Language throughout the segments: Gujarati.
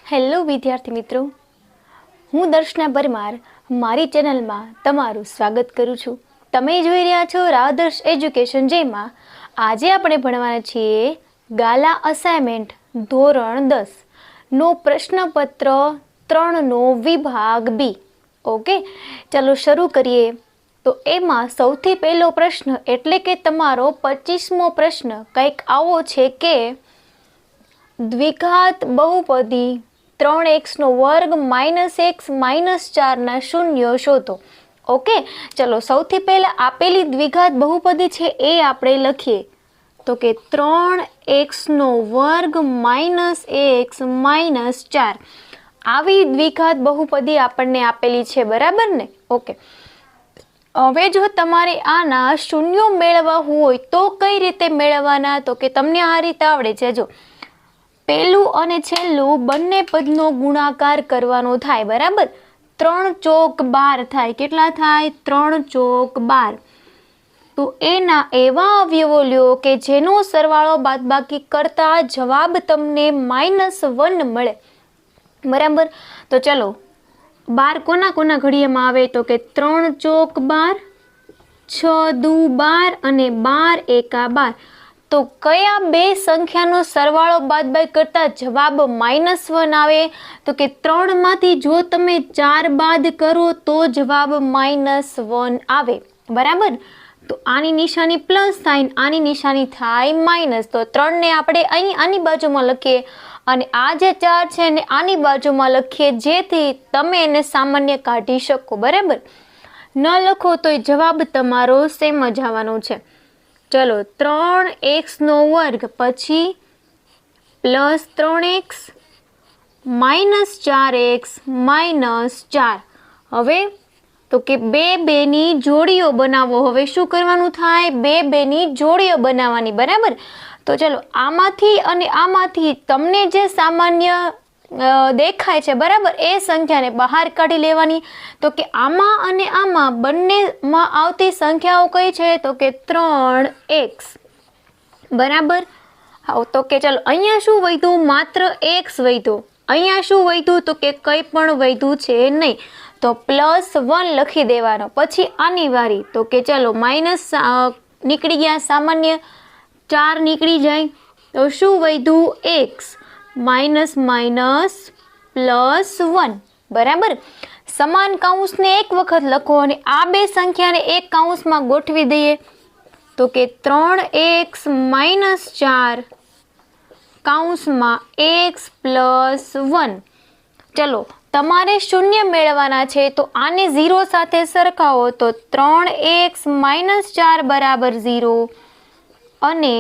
હેલો વિદ્યાર્થી મિત્રો, હું દર્શના પરમાર મારી ચેનલમાં તમારું સ્વાગત કરું છું. તમે જોઈ રહ્યા છો રાધર્ષ એજ્યુકેશન, જેમાં આજે આપણે ભણવાના છીએ ગાલા અસાઇનમેન્ટ ધોરણ 10 નો પ્રશ્નપત્ર 3 નો વિભાગ બી. ઓકે, ચાલો શરૂ કરીએ. તો એમાં સૌથી પહેલો પ્રશ્ન એટલે કે તમારો 25મો પ્રશ્ન કંઈક આવો છે કે દ્વિઘાત બહુપદી 3x² -x -4 ના શૂન્યો શોધો. ઓકે, ચલો સૌથી પહેલા આપેલી દ્વિઘાત બહુપદી છે એ આપણે લખીએ. તો કે 3x² -x -4 આવી દ્વિઘાત બહુપદી આપણને આપેલી છે, બરાબર ને? ઓકે, હવે જો તમારે આના શૂન્યો મેળવવા હોય તો કઈ રીતે મેળવવાના? તો કે તમને આ રીતે આવડે છે. જો પહેલું અને છેલ્લું બંને પદનો ગુણાકાર કરવાનો થાય, બરાબર? 3 ચોક 12 થાય. કેટલા થાય? 3 ચોક 12. તો એના એવા અવયવો લ્યો કે જેનો સરવાળો બાદબાકી કરતા જવાબ તમને -1 મળે, બરાબર? તો ચલો 12 કોના કોના ઘડિયામાં આવે? તો કે 3 ચોક 12, 6 દુ 12 અને 12 એકા 12. તો કયા બે સંખ્યાનો સરવાળો બાદબાકી કરતા જવાબ -1 આવે? તો કે 3 માંથી જો તમે 4 બાદ કરો તો જવાબ -1 આવે, બરાબર? તો આની નિશાની પ્લસ થાય, આની નિશાની થાય માઇનસ. તો 3 ને આપણે અહીં આની બાજુમાં લખીએ અને આ જે 4 છે એને આની બાજુમાં લખીએ, જેથી તમે એને સામાન્ય કાઢી શકો, બરાબર? ન લખો તો જવાબ તમારો સેમ જ આવવાનો છે. ચલો 3x² પછી પ્લસ 3x -4x -4. હવે તો કે બે ની જોડીઓ બનાવો. હવે શું કરવાનું થાય? બે ની જોડીઓ બનાવવાની, બરાબર? તો ચલો આમાંથી અને આમાંથી તમને જે સામાન્ય દેખાય છે, બરાબર, એ સંખ્યાને બહાર કાઢી લેવાની. તો કે આમાં અને આમાં બંનેમાં આવતી સંખ્યાઓ કઈ છે? તો કે 3x, બરાબર? તો કે ચલો અહીંયા શું વધ્યું? માત્ર x વધ્યો. અહીંયા શું વધ્યું? તો કે કંઈ પણ વધ્યું છે નહીં. તો +1 લખી દેવાનો. પછી આની વારી. તો કે ચલો માઇનસ નીકળી ગયા, સામાન્ય 4 નીકળી જાય. તો શું વધ્યું? x -+1, બરાબર? સમાન કૌંસને એક વખત લખો અને આ બે સંખ્યાને એક કૌંસમાં ગોઠવી દઈએ. તો કે 3x -4 કૌંસમાં x +1. ચલો તમારે શૂન્ય મેળવવાના છે તો આને 0 સાથે સરખાવો. તો 3x -4 બરાબર 0 અને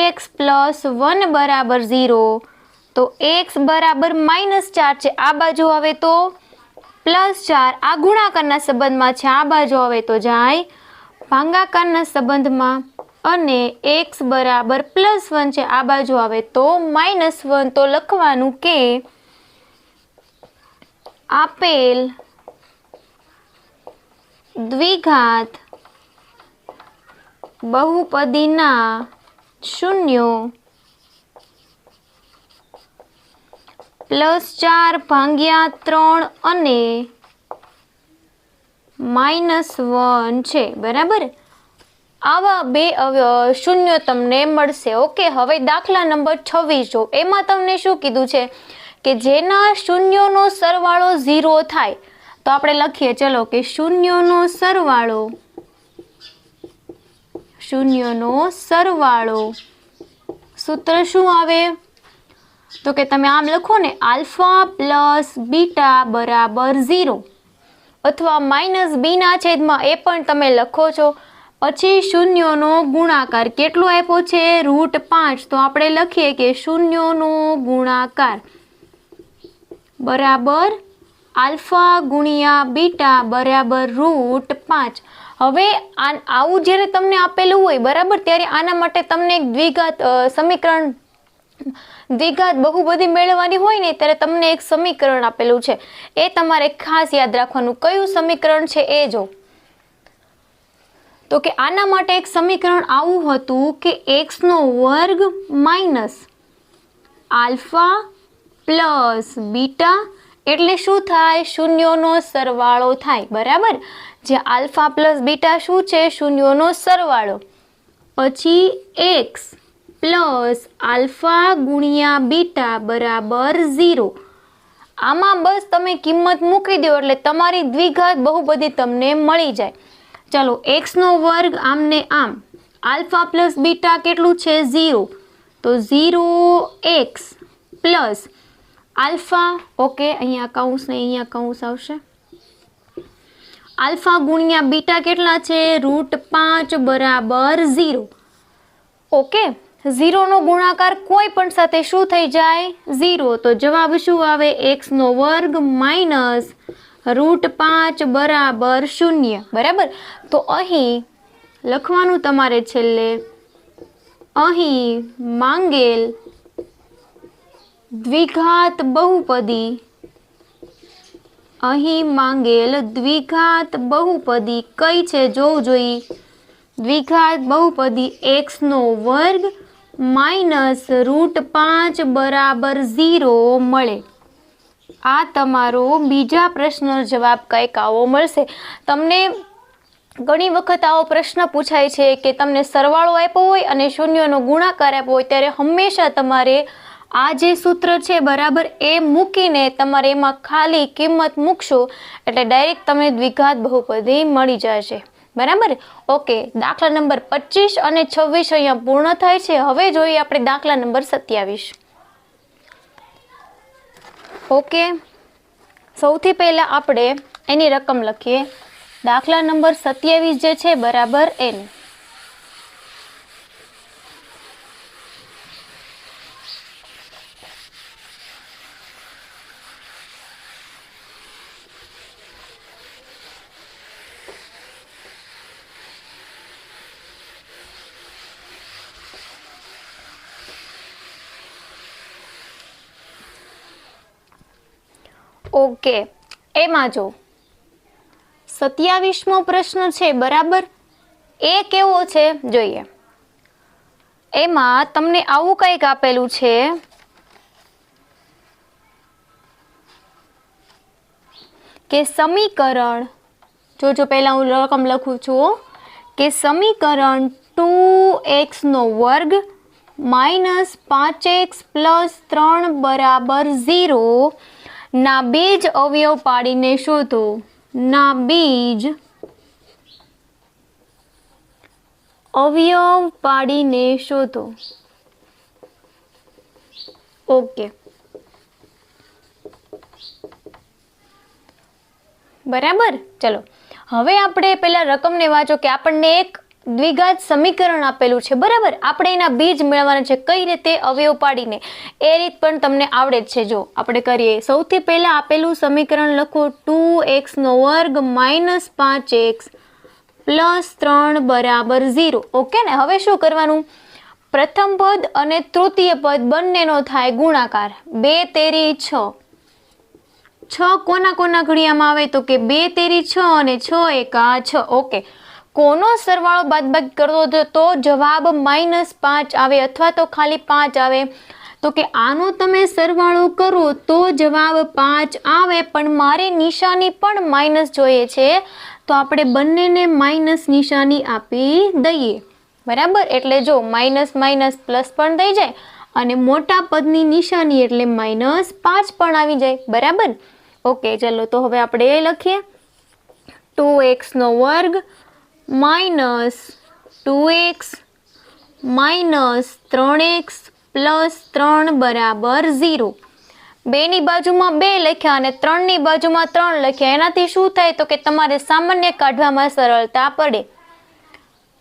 x +1 બરાબર 0. તો x બરાબર -4 છે, આ બાજુ આવે તો +4. આ ગુણાકારના સંબંધમાં છે, આ બાજુ આવે તો જાય ભાગાકારના સંબંધમાં. અને x બરાબર +1 છે, આ બાજુ આવે તો -1. તો લખવાનું કે આપેલ દ્વિઘાત બહુપદીના શૂન્યો +4/3 અને -1 છે, બરાબર? આવા બે શૂન્યો તમને મળશે. ઓકે, હવે દાખલા નંબર 26 જો. એમાં તમને શું કીધું છે? કે જેના શૂન્યોનો સરવાળો 0 થાય. તો આપણે લખીએ, ચલો કે શૂન્યોનો સરવાળો સૂત્ર શું આવે? તો કે તમે આમ લખો ને, આલ્ફા પ્લસ બીટા બરાબર 0 અથવા -b ના છેદમાં એ પણ તમે લખો છો. પછી શૂન્યોનો ગુણાકાર કેટલો આપ્યો છે? √5. તો આપણે લખીએ કે શૂન્યોનો ગુણાકાર બરાબર આલ્ફા ગુણ્યા બીટા બરાબર √5. હવે આવું જ્યારે તમને આપેલું હોય, બરાબર, ત્યારે આના માટે તમને એક દ્વિઘાત બહુપદી મેળવવાની હોય ને, ત્યારે તમને એક સમીકરણ આપેલું છે. એ તમારે ખાસ યાદ રાખવાનું. કયું સમીકરણ છે એ જો. તો કે આના માટે એક સમીકરણ આવું હતું કે x² - આલ્ફા પ્લસ બીટા એટલે શું થાય? શૂન્યોનો સરવાળો થાય, બરાબર? જે આલ્ફા પ્લસ બીટા શું છે? શૂન્યોનો સરવાળો. પછી એક્સ પ્લસ આલ્ફા ગુણ્યા બીટા બરાબર 0. આમાં બસ તમે કિંમત મૂકી દો એટલે તમારી દ્વિઘાત બહુપદી તમને મળી જાય. ચાલો, એક્સનો વર્ગ આમને આમ, આલ્ફા પ્લસ બીટા કેટલું છે? 0. તો 0x પ્લસ આલ્ફા, ઓકે, અહીંયા કૌંસ ને અહીંયા કૌંસ આવશે. આલ્ફા ગુણ્યા બીટા કેટલા છે? √5 બરાબર 0. ઓકે, 0નો ગુણાકાર કોઈ પણ સાથે શું થઈ જાય? 0. તો જવાબ શું આવે? x² માઇનસ √5 બરાબર 0. બરાબર? તો અહીં લખવાનું તમારે છેલ્લે, અહીં માંગેલ દ્વિઘાત બહુપદી, અહીં માંગેલ દ્વિઘાત બહુપદી કઈ છે જોવું જોઈએ. દ્વિઘાત બહુપદી x² માઇનસ √5 બરાબર 0 મળે. આ તમારો બીજા પ્રશ્નનો જવાબ કંઈક આવો મળશે. તમને ઘણી વખત આવો પ્રશ્ન પૂછાય છે કે તમને સરવાળો આપ્યો હોય અને શૂન્યનો ગુણાકાર આપ્યો હોય ત્યારે હંમેશા તમારે આ જે સૂત્ર છે બરાબર એ મૂકીને તમારે એમાં ખાલી કિંમત મૂકશો એટલે ડાયરેક્ટ તમને દ્વિઘાત બહુપદી મળી જશે. બરાબર? ઓકે, દાખલા નંબર 25 અને 26 અહીંયા પૂર્ણ થાય છે. હવે જોઈએ આપણે દાખલા નંબર 27. ઓકે, સૌથી પહેલા આપણે એની રકમ લખીએ. દાખલા નંબર 27 જે છે બરાબર એની. ઓકે, એમાં જો 27મો પ્રશ્ન છે બરાબર, એ કેવો છે જોઈએ. એમાં તમને આવું કંઈક આપેલું છે કે સમીકરણ, જો પહેલા હું રકમ લખું છું કે સમીકરણ 2x² માઇનસ 5x પ્લસ 3 બરાબર 0 ના બીજ અવયવ પાડીને શોધો. ના બીજ અવયવ પાડીને શોધો. ઓકે, બરાબર. ચલો, હવે આપણે પેલા રકમને વાંચો કે આપણને એક દ્વિઘાત સમીકરણ આપેલું છે બરાબર, આપણે એના બીજ મેળવવાના છે. કઈ રીતે? અવયવ પાડીને. એ રીત પણ તમને આવડે જ છે. જો આપણે કરીએ, સૌથી પહેલા આપેલું સમીકરણ લખો 2x² માઇનસ 5x પ્લસ 3 બરાબર 0. ઓકે ને? હવે શું કરવાનું? પ્રથમ પદ અને તૃતીય પદ બંનેનો થાય ગુણાકાર. 2 તેરી 6. 6 કોના ઘડિયામાં આવે? તો કે 2 તેરી 6 અને 6 એકા 6. ઓકે, કોનો સરવાળો બાદબાકી કરતો તો જવાબ -5 આવે અથવા તો ખાલી 5 આવે? તો કે આનો તમે સરવાળો કરો તો જવાબ 5 આવે, પણ મારે નિશાની પણ માઇનસ જોઈએ છે તો આપણે બંનેને માઇનસ નિશાની આપી દઈએ. બરાબર? એટલે જો માઇનસ માઇનસ પ્લસ પણ થઈ જાય અને મોટા પદની નિશાની એટલે -5 પણ આવી જાય. બરાબર? ઓકે, ચલો તો હવે આપણે એ લખીએ 2x² minus 2x minus 3x plus 3 બરાબર 0. 2ની બાજુમાં 2 લખ્યા અને 3ની બાજુમાં 3 લખ્યા. એનાથી શું થાય? તો કે તમારે સામાન્ય કાઢવામાં સરળતા પડે.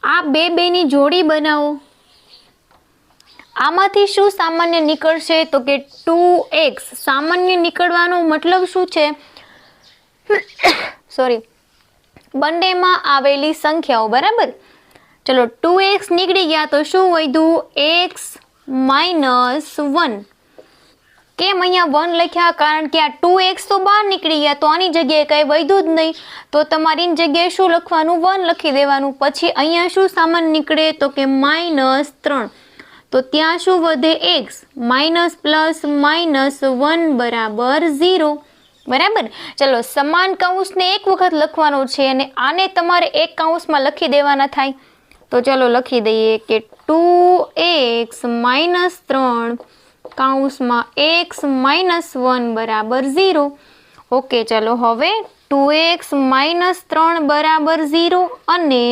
આ 2ની જોડી બનાવો. આમાંથી શું સામાન્ય નીકળશે? તો કે 2x. સામાન્ય નીકળવાનો મતલબ શું છે? સોરી, બંનેમાં આવેલી સંખ્યાઓ. બરાબર? ચલો, 2x નીકળી ગયા તો શું વધ્યું? x -1. કેમ અહીંયા 1 લખ્યા? કારણ કે આ 2x તો બહાર નીકળી ગયા તો આની જગ્યાએ કંઈ વધ્યું જ નહીં, તો તમારી જગ્યાએ શું લખવાનું? 1 લખી દેવાનું. પછી અહીંયા શું સામાન્ય નીકળે? તો કે -3. તો ત્યાં શું વધે? x માઇનસ પ્લસ માઇનસ 1 બરાબર 0. બરાબર. ચલો, સમાન કૌંસને એક વખત લખવાનો છે અને આને તમારે એક કૌંસમાં લખી દેવાના થાય. તો ચલો લખી દઈએ કે 2x માઇનસ 3 કૌંસમાં x માઇનસ 1 બરાબર 0. ઓકે, ચલો હવે 2x માઇનસ 3 બરાબર 0 અને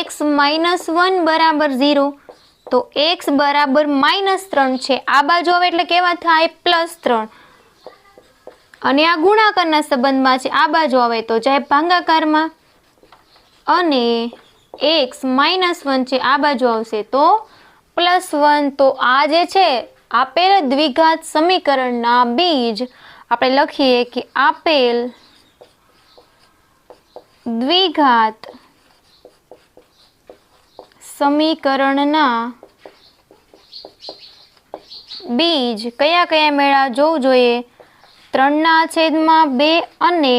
x માઇનસ 1 બરાબર 0. તો x બરાબર માઇનસ 3 છે, આ બાજુ આવે એટલે કેવા થાય? પ્લસ 3. અને આ ગુણાકારના સંબંધમાં છે, આ બાજુ આવે તો જાય ભાગાકારમાં. અને x માઇનસ 1 છે, આ બાજુ આવશે તો પ્લસ 1. તો આ જે છે આપેલ દ્વિઘાત સમીકરણના બીજ આપણે લખીએ કે આપેલ દ્વિઘાત સમીકરણના બીજ કયા કયા મેળા જોવું જોઈએ? 3/2 અને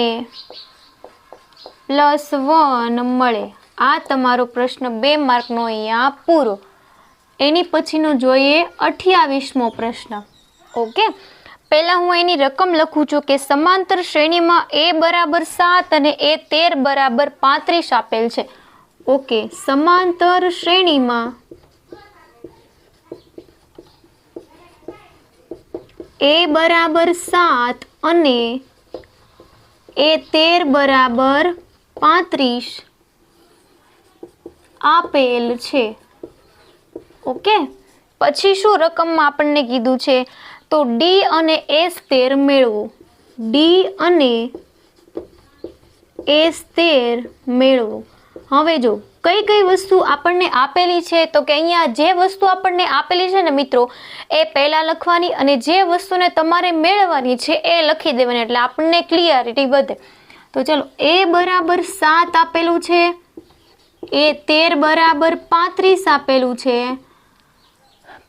+1 મળે. આ તમારો પ્રશ્ન 2 માર્કનો અહીંયા પૂરો. એની પછીનો જોઈએ 28મો પ્રશ્ન. ઓકે, પહેલા હું એની રકમ લખું છું કે સમાંતર શ્રેણીમાં a બરાબર 7 અને a 13 બરાબર 35 આપેલ છે. ઓકે, સમાંતર શ્રેણીમાં a બરાબર 7 અને a 13 બરાબર 35 આપેલ છે. ઓકે, પછી શું રકમમાં આપણને કીધું છે? તો d અને s13 મેળવો. d અને s13 મેળવો. હવે જો કઈ કઈ વસ્તુ આપણને આપેલી છે, તો કે અહીંયા જે વસ્તુ આપણને આપેલી છે ને મિત્રો, એ પહેલા લખવાની અને જે વસ્તુને તમારે મેળવવાની છે એ લખી દેવાની, એટલે આપણને ક્લિયરિટી વધે. તો ચલો, a બરાબર 7 આપેલું છે, a 13 બરાબર 35 આપેલું છે.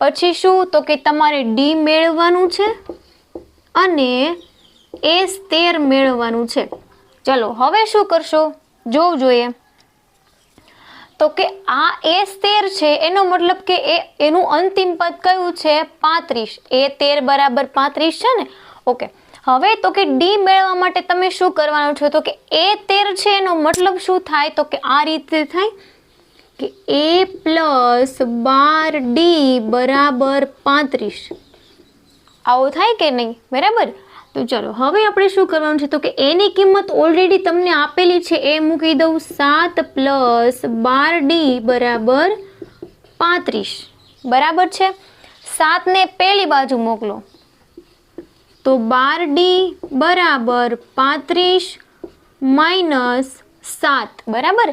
પછી શું? તો કે તમારે d મેળવવાનું છે અને s13 મેળવવાનું છે. ચલો હવે શું કરશો જોવું જોઈએ. તો કે આ s13 છે, એનો મતલબ કે એનું અંતિમ પદ કયું છે? 35. a 13 બરાબર 35 છે ને. ઓકે, હવે તો કે d મેળવવા માટે તમે શું કરવાનું છે? તો કે a 13 છે, એનો મતલબ શું થાય? તો કે આ રીતે થાય કે a પ્લસ 12d બરાબર 35. આવું થાય કે નહીં? બરાબર. તો ચલો હવે આપણે શું કરવાનું છે? તો કે એની કિંમત ઓલરેડી તમને આપેલી છે, એ મૂકી દઉં. 7 પ્લસ 12d બરાબર 35. બરાબર છે. 7 ને પેલી બાજુ મોકલો તો 12d બરાબર 35 માઇનસ 7. બરાબર.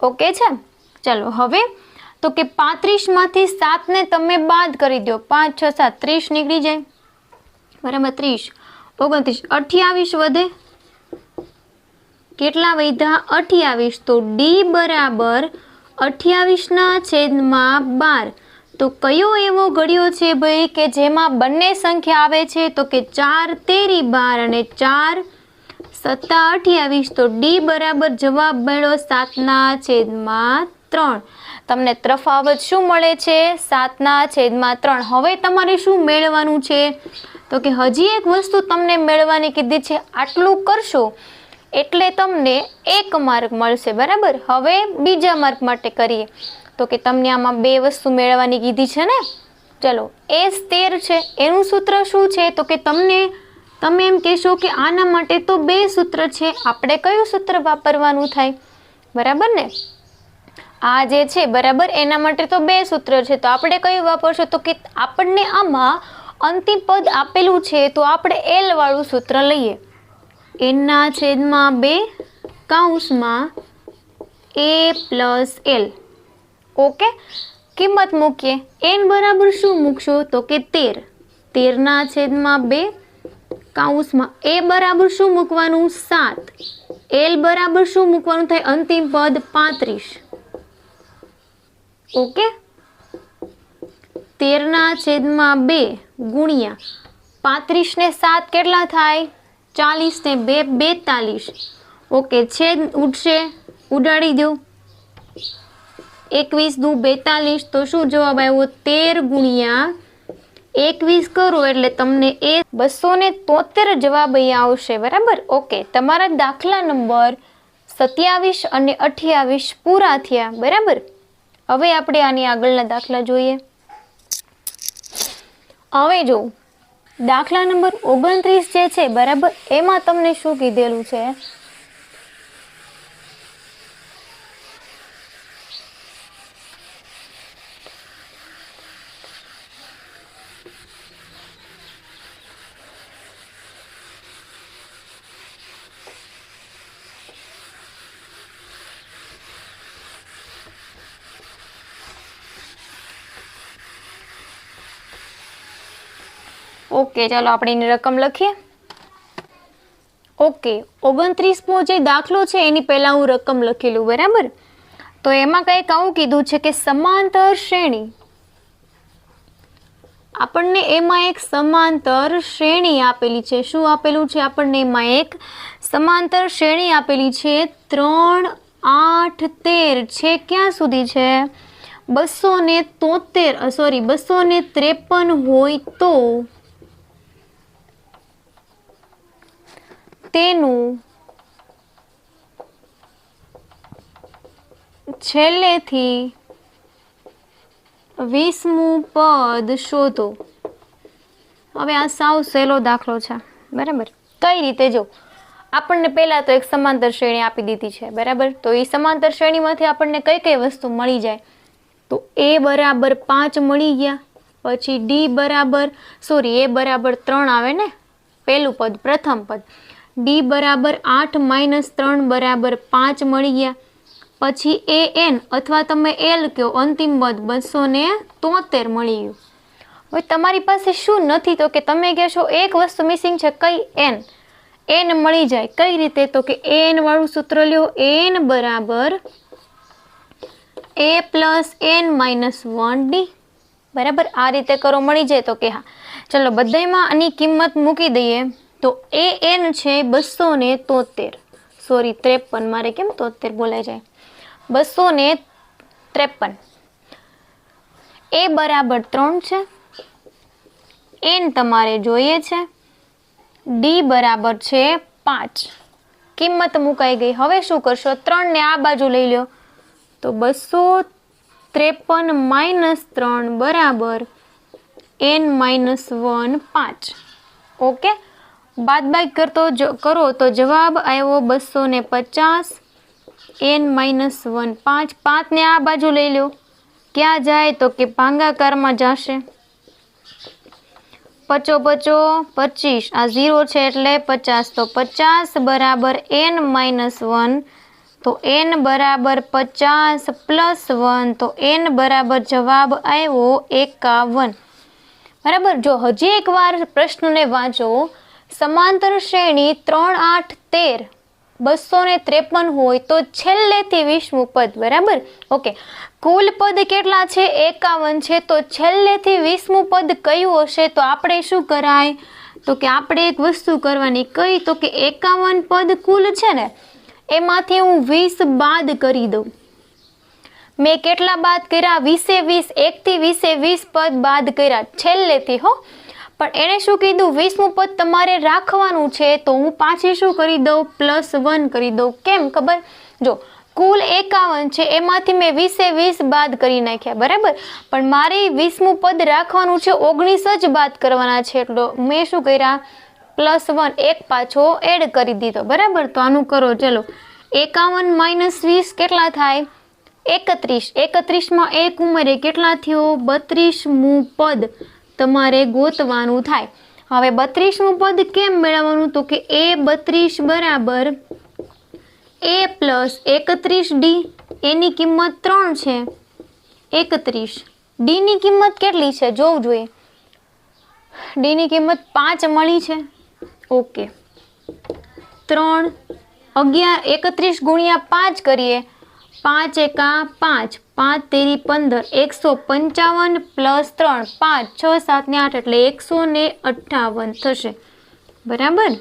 ઓકે છે. ચલો હવે તો કે 35માંથી 7 ને તમે બાદ કરી દો. 5 6 7 30 નીકળી જાય. બરાબર. 30 29 28 વધે. કેટલા વધ્યા? 28. તો d બરાબર 28/12. તો કયો એવો ઘડિયો છે ભાઈ કે જેમાં બંને સંખ્યા આવે છે? તો કે 4 તેરી 12 અને 4 સત્તા 28. તો d બરાબર જવાબ મળ્યો 7/3. તમને તફાવત શું મળે છે? 7/3. હવે તમારે શું મેળવવાનું છે? તો કે હજી એક વસ્તુ તમને મેળવવાની કીધી છે. આટલું કરશો એટલે તમને 1 માર્ક મળશે. બરાબર. હવે બીજા માર્ક માટે કરીએ. તો કે તમને આમાં 2 વસ્તુ મેળવવાની કીધી છે ને. ચલો, s13 છે, એનું સૂત્ર શું છે? તો કે તમે એમ કહેશો કે આના માટે તો 2 સૂત્ર છે, આપણે કયું સૂત્ર વાપરવાનું થાય? બરાબર ને. આ જે છે બરાબર, એના માટે તો 2 સૂત્ર છે, તો આપણે કયું વાપરશું? તો કે આપણને આમાં અંતિમ પદ આપેલું છે, તો આપણે l વાળું સૂત્ર લઈએ. n/2 કૌંસમાં a પ્લસ l. ઓકે, કિંમત મૂકીએ. n બરાબર શું મૂકશો? તો કે 13. 13/2 કૌંસમાં a બરાબર શું મૂકવાનું? 7. l બરાબર શું મૂકવાનું થાય? અંતિમ પદ 35. ઓકે, 13/2 ગુણ્યા 35 ને 7 કેટલા થાય? 40 ને 2 42. ઓકે, છેદ ઉડશે, ઉડાડી દો. 21 દુ 42, તો શું જવાબ આવ્યો? 13 ગુણ્યા 21 કરો એટલે તમને 273 જવાબ અહીંયા આવશે. બરાબર. ઓકે, તમારા દાખલા નંબર 27 અને 28 પૂરા થયા. બરાબર. હવે આપણે આની આગળના દાખલા જોઈએ. હવે જો દાખલા નંબર 29 જે છે, બરાબર, એમાં તમને શું કીધેલું છે? ઓકે, ચાલો આપણે એની રકમ લખીએ. ઓકે, 29મો જે દાખલો છે એની પહેલા હું રકમ લખેલું. બરાબર. તો એમાં કંઈક આવું કીધું છે કે સમાંતર શ્રેણી, આપણને એમાં એક સમાંતર શ્રેણી આપેલી છે. શું આપેલું છે આપણને? એમાં એક સમાંતર શ્રેણી આપેલી છે. 3, 8, 13 છે. ક્યાં સુધી છે? 253 હોય તો તેનું છેલ્લેથી 20મું પદ શોધો. હવે આ સાવ સહેલો દાખલો છે. બરાબર. કઈ રીતે? જો આપણને પહેલા તો એક સમાંતર શ્રેણી આપી દીધી છે. બરાબર. તો એ સમાંતર શ્રેણીમાંથી આપણને કઈ કઈ વસ્તુ મળી જાય? તો a બરાબર 5 મળી ગયા. પછી a બરાબર 3 આવે ને, પહેલું પદ, પ્રથમ પદ. d બરાબર 8 - 3 બરાબર 5 મળી ગયા. પછી an અથવા તમે l કહો, અંતિમ પદ 273 મળી ગયું. હવે તમારી પાસે શું નથી? તો કે તમે કહેશો એક વસ્તુ મિસિંગ છે. કઈ? n મળી જાય. કઈ રીતે? તો કે an વાળું સૂત્ર લ્યો. an બરાબર a + n - 1d. બરાબર. આ રીતે કરો, મળી જાય. તો કે હા, ચલો બધામાં આની કિંમત મૂકી દઈએ. તો an છે 273, મારે કેમ 73 બોલાય જાય? 253. a બરાબર 3 છે. n તમારે જોઈએ છે. d બરાબર છે 5. કિંમત મુકાઈ ગઈ. હવે શું કરશો? 3 ને આ બાજુ લઈ લો. તો 253 - 3 બરાબર n - 1 5. ઓકે, બાદબાકી કરો તો જવાબ આવ્યો 250. n - 1 5. 5 ને આ બાજુ લઈ લો. ક્યાં જાય? તો કે ભાગાકારમાં જશે. 5 × 25, આ 0 છે એટલે 50. તો 50 બરાબર n - 1. તો n બરાબર 50 + 1. તો n બરાબર જવાબ આવ્યો 51. બરાબર. જો હજી એકવાર પ્રશ્નને વાંચો. સમાંતર શ્રેણી 3, 8, 13 253 હોય તો છેલ્લેથી 20મું પદ. બરાબર. ઓકે, કુલ પદ કેટલા છે? 51 છે. તો છેલ્લેથી 20મું પદ કયું હશે? તો આપણે શું કરાય? તો કે આપણે એક વસ્તુ કરવાની. કઈ? તો કે 51 પદ કુલ છે ને, એમાંથી હું 20 બાદ કરી દઉં. મેં કેટલા બાદ કર્યા? 20 - 20. 1 થી 20 પદ બાદ કર્યા છેલ્લેથી. હો, પણ એને શું કીધું? 20મું પદ તમારે રાખવાનું છે. તો હું પાછી શું કરી દઉં? +1 કરી દઉં. કેમ ખબર? જો કુલ 51 છે, એમાંથી મેં 20 - 20 બાદ કરી નાખ્યા. બરાબર. પણ મારે 20મું પદ રાખવાનું છે, 19 જ બાદ કરવાના છે. એટલે મેં શું કર્યા? +1 એક પાછો એડ કરી દીધો. બરાબર. તો આનું કરો. ચલો, 51 - 20 કેટલા થાય? 31. 31માં 1 ઉમેરે કેટલા થયો? 32મું પદ તમારે ગોતવાનું થાય. હવે 32મું પદ કેમ મેળવવાનું? તો કે a 32 બરાબર a + 31d. એની કિંમત 3 છે. 31. d ની કિંમત કેટલી છે? જોવું જોઈએ. d ની કિંમત 5 મળી છે. ઓકે, 3 11 31 ગુણ્યા 5 કરીએ. 5 × 5, 5 તેરી 15, 155 + 3, 5, 6, 7 ને 8 એટલે 158 થશે. બરાબર.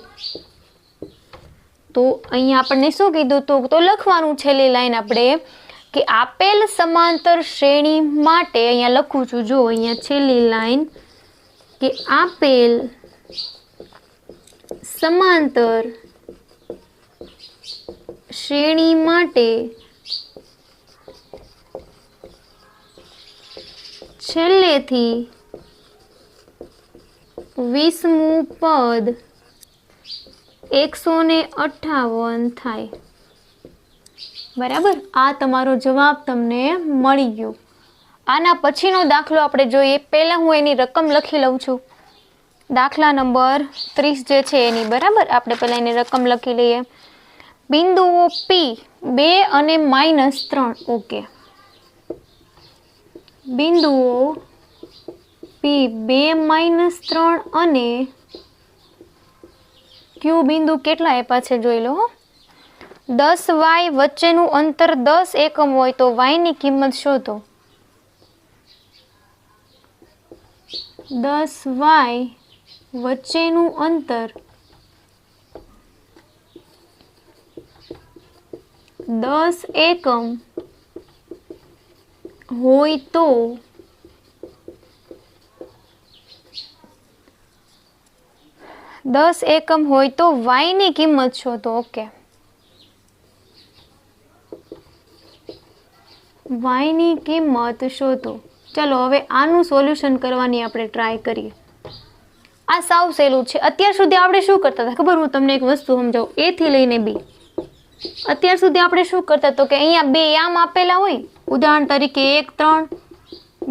તો અહીંયા આપણને શું કીધું? તો લખવાનું છેલ્લી લાઈન આપણે કે આપેલ સમાંતર શ્રેણી માટે અહીંયા લખું છું, જો અહીંયા છેલ્લી લાઈન, કે આપેલ સમાંતર શ્રેણી માટે છેલ્લેથી 20મું પદ 158 થાય. બરાબર, આ તમારો જવાબ તમને મળી ગયો. આના પછીનો દાખલો આપણે જોઈએ. પહેલા હું એની રકમ લખી લઉં છું, દાખલા નંબર 30 જે છે એની. બરાબર, આપણે પહેલા એની રકમ લખી લઈએ. બિંદુઓ P 2 અને -3. ઓકે, બિંદુઓ P 2 -3 અને Q બિંદુ કેટલા આપ્યા છે જોઈ લો. 10y વચ્ચેનું અંતર 10 એકમ હોય તો y ની કિંમત શોધો. 10y વચ્ચેનું અંતર 10 એકમ હોય તો y ની કિંમત શોધો. ઓકે, y ની કિંમત શોધો. ચલો હવે આનું સોલ્યુશન કરવાની આપણે ટ્રાય કરીએ. આ સાવ સહેલું છે. અત્યાર સુધી આપણે શું કરતા હતા ખબર? હું તમને એક વસ્તુ સમજાવું. A થી લઈને B. અત્યાર સુધી આપણે શું કરતા તો કે અહીંયા બે યામ આપેલા હોય, ઉદાહરણ તરીકે 1 3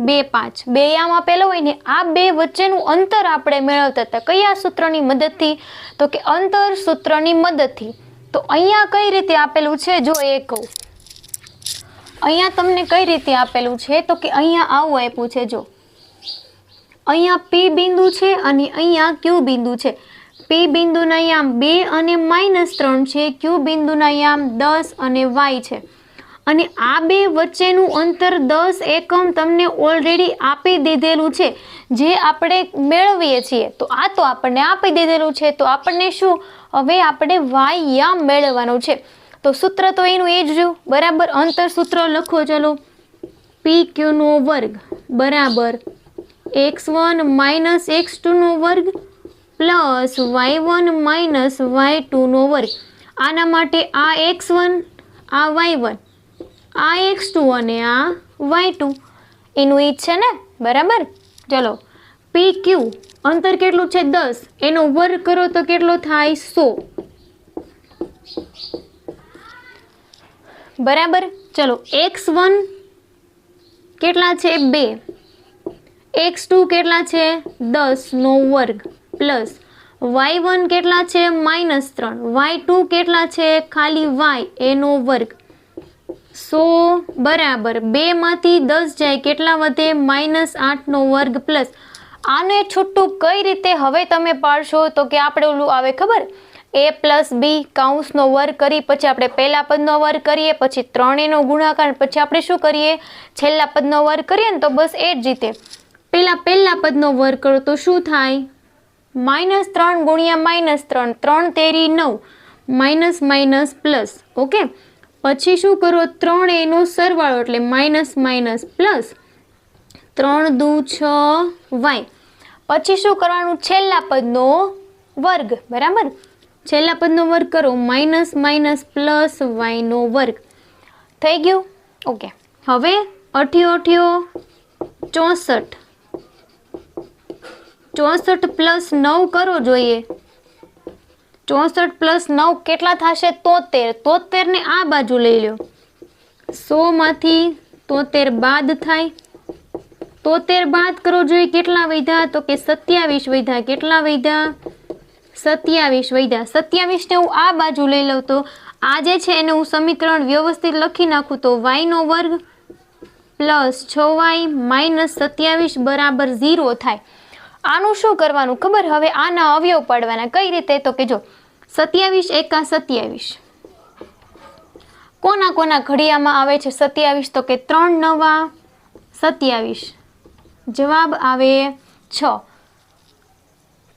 2 5, બે યામ આપેલા હોય ને, આ બે વચ્ચેનું અંતર આપણે મેળવતા હતા. કયા સૂત્રની મદદથી? તો કે અંતર સૂત્રની મદદથી. તો અહીંયા કઈ રીતે આપેલું છે જો એ કહું. અહીંયા તમને કઈ રીતે આપેલું છે તો કે અહીંયા આવું આપ્યું છે. જો અહીંયા P બિંદુ છે અને અહીંયા Q બિંદુ છે. P બિંદુના યામ 2 અને -3 છે, Q બિંદુના યામ 10 અને y છે. અને આ બે વચ્ચેનું અંતર 10 એકમ તમને ઓલરેડી આપી દીધેલું છે, જે આપણે મેળવીએ છીએ. તો આ તો આપણને આપી દીધેલું છે, તો આપણને શું હવે આપણે y યામ મેળવવાનું છે. તો સૂત્ર તો એનું એ જ રહ્યું. બરાબર, અંતર સૂત્ર લખો. ચલો, PQ નો વર્ગ બરાબર x1 - x2 નો વર્ગ પ્લસ y1 - y2 નો વર્ગ. આના માટે આ x1, આ y1, આ x2 અને આ y2 એનું ઈ છે ને. બરાબર, ચલો PQ અંતર કેટલું છે 10, એનો વર્ગ કરો તો કેટલો થાય 100. બરાબર, ચલો x1 કેટલા છે 2, x2 કેટલા છે 10 નો વર્ગ પ્લસ y1 કેટલા છે -3, y2 કેટલા છે ખાલી y એનો વર્ગ. 100 બરાબર 2 માંથી 10 જાય કેટલા વધે -8 નો વર્ગ પ્લસ. આને છૂટું કઈ રીતે હવે તમે પાડશો તો કે આપણે ઓલું આવે ખબર, a + b કૌંસનો વર્ગ કરી પછી આપણે પહેલા પદનો વર્ગ કરીએ, પછી 3 નો ગુણાકાર, પછી આપણે શું કરીએ છેલ્લા પદનો વર્ગ કરીએ ને. તો બસ એ જ રીતે પહેલા પદનો વર્ગ કરો તો શું થાય -3 ગુણ્યા -3, 3 તેરી 9, માઇનસ માઇનસ પ્લસ. ઓકે, પછી શું કરો 3 એનો સરવાળો એટલે માઇનસ પ્લસ 3 દુ 6 y. પછી શું કરવાનું છેલ્લા પદનો વર્ગ. બરાબર, છેલ્લા પદનો વર્ગ કરો માઇનસ પ્લસ y નો વર્ગ. થઈ ગયું. ઓકે, હવે 88 64 પ્લસ 9 કરો જોઈએ. 64 પ્લસ 9 કેટલા થશે 73. 73 ને આ બાજુ લઈ લો. 100 માંથી 73 બાદ થાય. 73 બાદ કરો જોઈએ કેટલા વધ્યા તો કે 27 વધ્યા. કેટલા વધ્યા 27 વધ્યા. 27 ને હું આ બાજુ લઈ લઉં તો આ જે છે એને હું સમીકરણ વ્યવસ્થિત લખી નાખું તો y નો વર્ગ પ્લસ 6y માઇનસ 27 બરાબર 0 થાય. આનું શું કરવાનું ખબર? હવે આના અવયવ પાડવાના. કઈ રીતે તો કે જો 27 એકા 27 કોના કોના ઘડિયામાં આવે છે 27 તો કે 3 નવા 27, જવાબ આવે 6.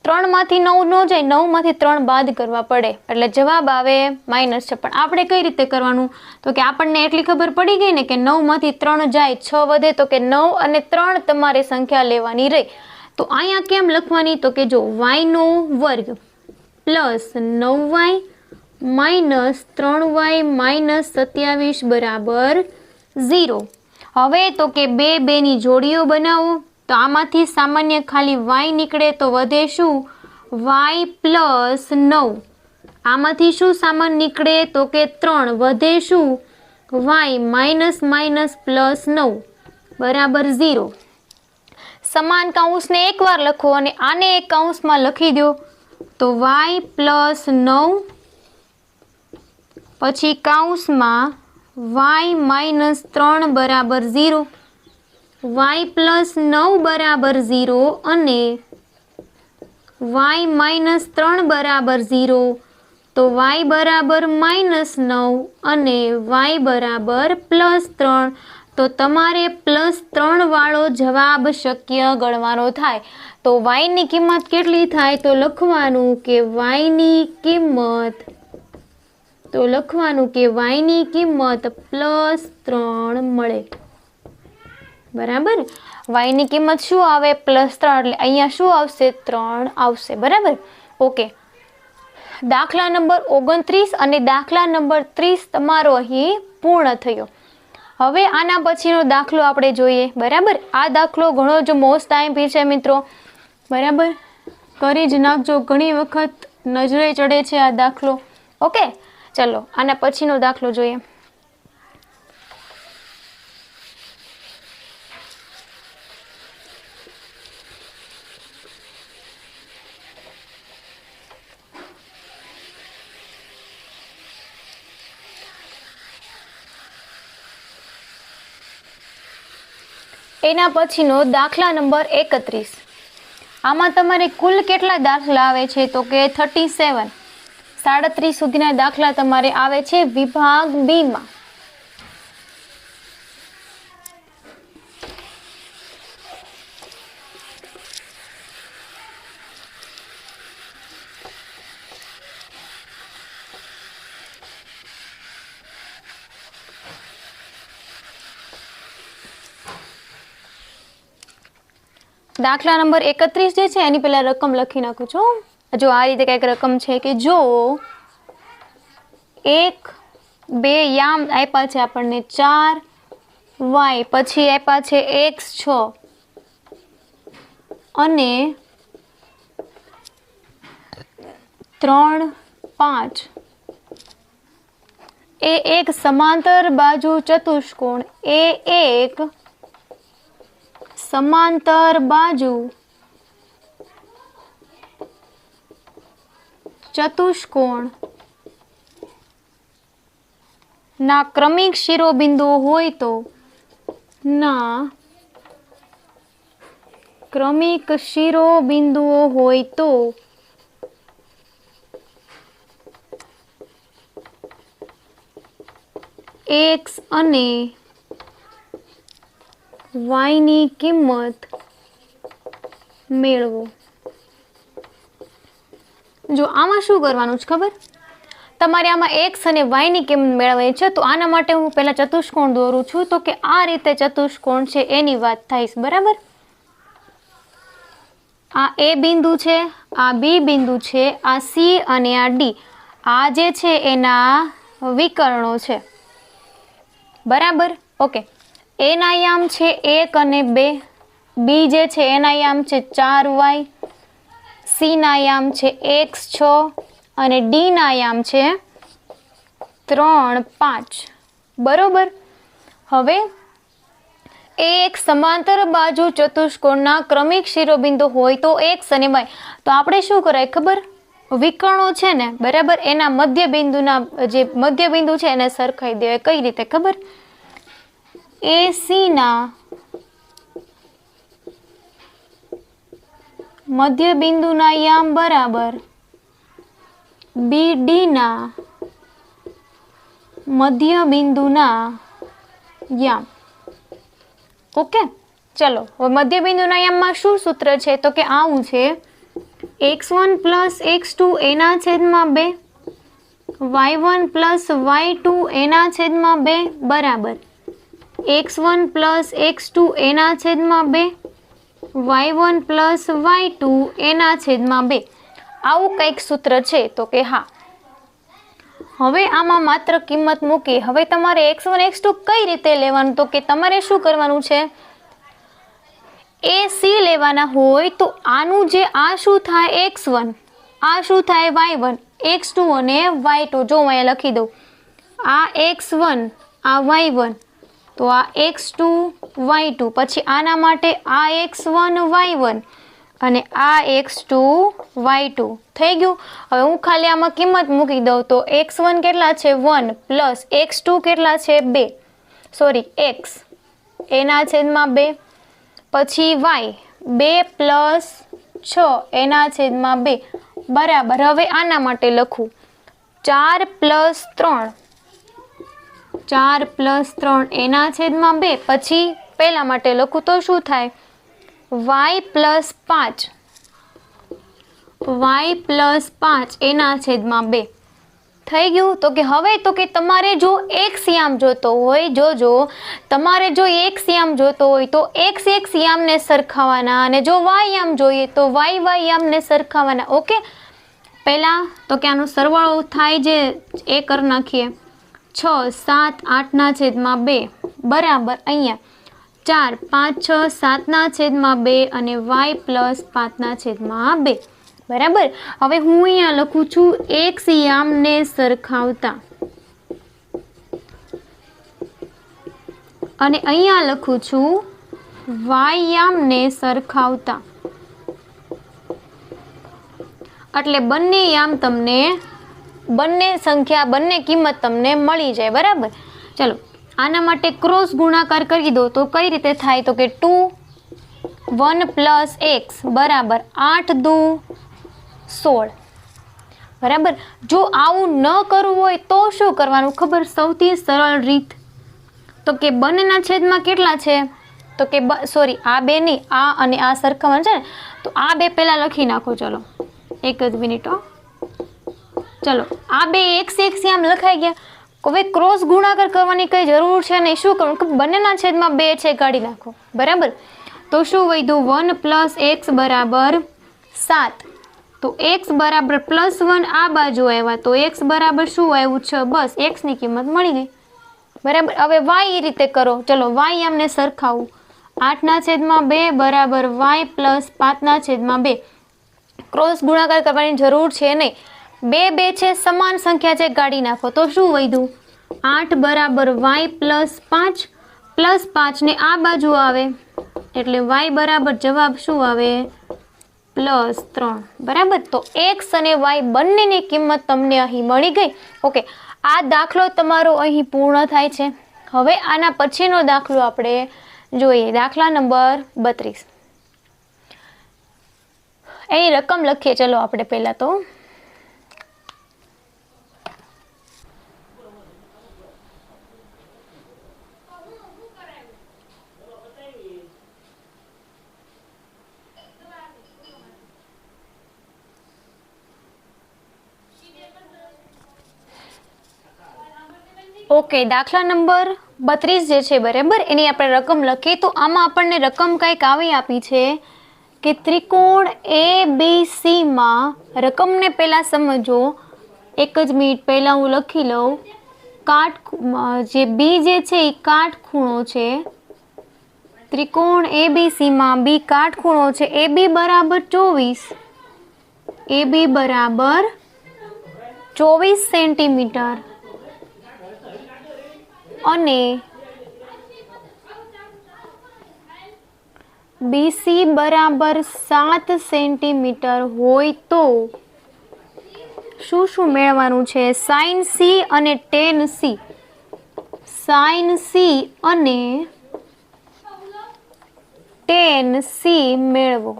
3માંથી 9 ન જાય, 9માંથી 3 બાદ કરવા પડે એટલે જવાબ આવે -6. પણ આપણે કઈ રીતે કરવાનું? તો કે આપણને એટલી ખબર પડી ગઈ ને કે 9માંથી 3 જાય, 6 વધે, તો કે 9 અને 3 તમારે સંખ્યા લેવાની રહી. તો અહીંયા કેમ લખવાની? તો કે જો y² plus 9y minus 3y minus 27 બરાબર 0. હવે તો કે બે ની જોડીઓ બનાવો. તો આમાંથી સામાન્ય ખાલી y નીકળે તો વધે શું? y plus 9. આમાંથી શું સામાન્ય નીકળે? તો કે 3 વધે શું? y માઇનસ માઇનસ પ્લસ 9 બરાબર 0. સમાન કૌંસને એકવાર લખો અને આને એક કૌંસમાં લખી દો. તો y પ્લસ 9 પછી કૌંસમાં y માઇનસ 3 બરાબર 0. y પ્લસ 9 બરાબર 0 અને y માઇનસ 3 બરાબર 0. તો y બરાબર -9 અને y બરાબર +3. તો તમારે +3 વાળો જવાબ શક્ય ગણવાનો થાય. તો y ની કિંમત કેટલી થાય? તો લખવાનું કે y ની કિંમત +3 મળે. બરાબર. y ની કિંમત શું આવે? +3. એટલે અહીંયા શું આવશે? 3 આવશે. બરાબર. ઓકે. દાખલા નંબર 29 અને દાખલા નંબર 30 તમારો અહીં પૂર્ણ થયો. હવે આના પછીનો દાખલો આપણે જોઈએ. બરાબર. આ દાખલો ઘણો જ મોસ્ટ ટાઈમ છે મિત્રો. બરાબર. કરી જ નાખજો. ઘણી વખત નજરે ચડે છે આ દાખલો. ઓકે, ચલો આના પછીનો દાખલો જોઈએ. એના પછીનો દાખલા નંબર 31. આમાં તમારે કુલ કેટલા દાખલા આવે છે? તો કે 37. 37 સુધીના દાખલા તમારે આવે છે વિભાગ બી માં. દાખલા નંબર 31 જે છે એની પહેલા રકમ લખી નાખું છું. જો આ રીતે કંઈક રકમ છે કે જો 1 2 યામ આપ્યા છે આપણને 4y પછી આપ્યા છે x 6 અને 3 5 એ એક સમાંતર બાજુ ચતુષ્કોણ સમાંતર બાજુ ચતુષ્કોણ ના ક્રમિક શિરોબિંદુઓ હોય તો x અને y ની કિંમત મેળવો. જો આમાં શું કરવાનું છે ખબર? તમારે આમાં x અને y ની કિંમત મેળવવાની છે. તો આના માટે હું પહેલા ચતુષ્કોણ દોરું છું. તો કે આ રીતે ચતુષ્કોણ છે એની વાત થાય છે. બરાબર. આ A બિંદુ છે, આ B બિંદુ છે, આ C અને આ D. આ જે છે એના વિકર્ણો છે. બરાબર. ઓકે. A ના યામ છે 1 અને 2, B જે છે એના યામ છે 4y, C ના યામ છે x 6 અને D ના યામ છે 3 5. બરોબર. હવે એ એક સમાંતર બાજુ ચતુષ્કોણના ક્રમિક શિરોબિંદુ હોય તો x અને y. તો આપણે શું કરાય ખબર? વિકર્ણો છે ને, બરાબર, એના મધ્યબિંદુના જે મધ્યબિંદુ છે એને સરખાઈ દેવાય. કઈ રીતે ખબર? AC ના મધ્યબિંદુના યામ બરાબર BD ના મધ્યબિંદુના યામ. ઓકે, ચલો હવે મધ્યબિંદુના યામમાં શું સૂત્ર છે? તો કે આવું છે x1 પ્લસ x2 એના છેદમાં 2, y1 પ્લસ y2 એના છેદમાં 2 બરાબર x1 પ્લસ x2 એના છેદમાં 2, y1 પ્લસ y2 એના છેદમાં 2. આવું કંઈક સૂત્ર છે તો કે હા. હવે આમાં માત્ર કિંમત મૂકી. હવે તમારે x1 x2 કઈ રીતે લેવાનું તો કે તમારે શું કરવાનું છે, એ સી લેવાના હોય તો આનું જે આ શું થાય x1, આ શું થાય y1, x2 અને y2. જો હું અહીંયા લખી દઉં, આ x1 આ y1 તો આ x2 y2, પછી આના માટે આ x1 y1 અને આ x2 y2 થઈ ગયું. હવે હું ખાલી આમાં કિંમત મૂકી દઉં તો x1 કેટલા છે 1 પ્લસ x2 કેટલા છે 2, સોરી x એના છેદમાં 2, પછી y 2 પ્લસ 6 એના છેદમાં 2 બરાબર. હવે આના માટે લખું 4 પ્લસ 3, 4 પ્લસ 3 એના છેદમાં 2, પછી પહેલા માટે લખું તો શું થાય y પ્લસ 5, y પ્લસ 5 એના છેદમાં 2 થઈ ગયું. તો કે હવે તો કે તમારે જો x યામ જોતો હોય, જોજો તમારે જો x યામ જોતો હોય તો x યામને સરખાવવાના અને જો y યામ જોઈએ તો y યામને સરખાવવાના. ઓકે, પહેલા તો કે આનો સરવાળો થાય જે એ કરી નાખીએ 6 7 8 ના છેદમાં 2 બરાબર અહીંયા 4 5 6 7 ના છેદમાં 2 અને y પ્લસ 5 ના છેદમાં 2 બરાબર. હવે હું અહીંયા લખું છું x યામને સરખાવતા અને અહીંયા લખું છું y યામને સરખાવતા, એટલે બંને યામ તમને, બંને સંખ્યા, બંને કિંમત તમને મળી જાય બરાબર. ચલો આના માટે ક્રોસ ગુણાકાર કરી દો તો કઈ રીતે થાય તો કે 2 1 પ્લસ x બરાબર 8 2 16 બરાબર. જો આવું ન કરવું હોય તો શું કરવાનું ખબર, સૌથી સરળ રીત તો કે બંનેના છેદમાં કેટલા છે તો કે સોરી આ બે નહીં, આ અને આ સરખાવવાનું છે ને, તો આ બે પહેલા લખી નાખો. ચલો એક જ મિનિટ. ચલો આ બે x આમ લખાઈ ગયા. હવે ક્રોસ ગુણાકાર કરવાની કઈ જરૂર છે નહીં. શું કરવું કે બંનેના છેદમાં 2 છે કાઢી નાખો બરાબર. તો શું વધ્યું 1 પ્લસ x બરાબર 7, તો x બરાબર +1 આ બાજુ આવ્યા તો x બરાબર શું આવ્યું 6. બસ x ની કિંમત મળી ગઈ બરાબર. હવે y એ રીતે કરો. ચલો y આમને સરખાવું 8 ના છેદમાં 2 બરાબર y પ્લસ 5 ના છેદમાં 2. ક્રોસ ગુણાકાર કરવાની જરૂર છે નહીં, 2 2 છે સમાન સંખ્યા છે કાઢી નાખો તો શું વધ્યું 8 બરાબર y પ્લસ 5 પ્લસ 5 ને આ બાજુ આવે એટલે y બરાબર જવાબ શું આવે +3 બરાબર. તો x અને y બંનેની કિંમત તમને અહીં મળી ગઈ. ઓકે, આ દાખલો તમારો અહીં પૂર્ણ થાય છે. હવે આના પછીનો દાખલો આપણે જોઈએ, દાખલા નંબર 32. એની રકમ લખીએ ચલો આપણે પહેલા તો. ઓકે, દાખલા નંબર 32 જે છે બરાબર, એની આપણે રકમ લખીએ તો આમાં આપણને રકમ કંઈક આવી આપી છે કે ત્રિકોણ ABC માં, રકમને પહેલા સમજો, એક જ મિનિટ પહેલા હું લખી લઉં. જે બી જે છે એ કાટખૂણો છે. ત્રિકોણ ABC માં બી કાટખૂણો છે. AB બરાબર 24, AB બરાબર 24 સેન્ટીમીટર અને BC બરાબર 7 સેન્ટીમીટર હોય તો શું શું મેળવવાનું છે? સાઇન C અને ટેન C. સાઇન C અને ટેન C મેળવો.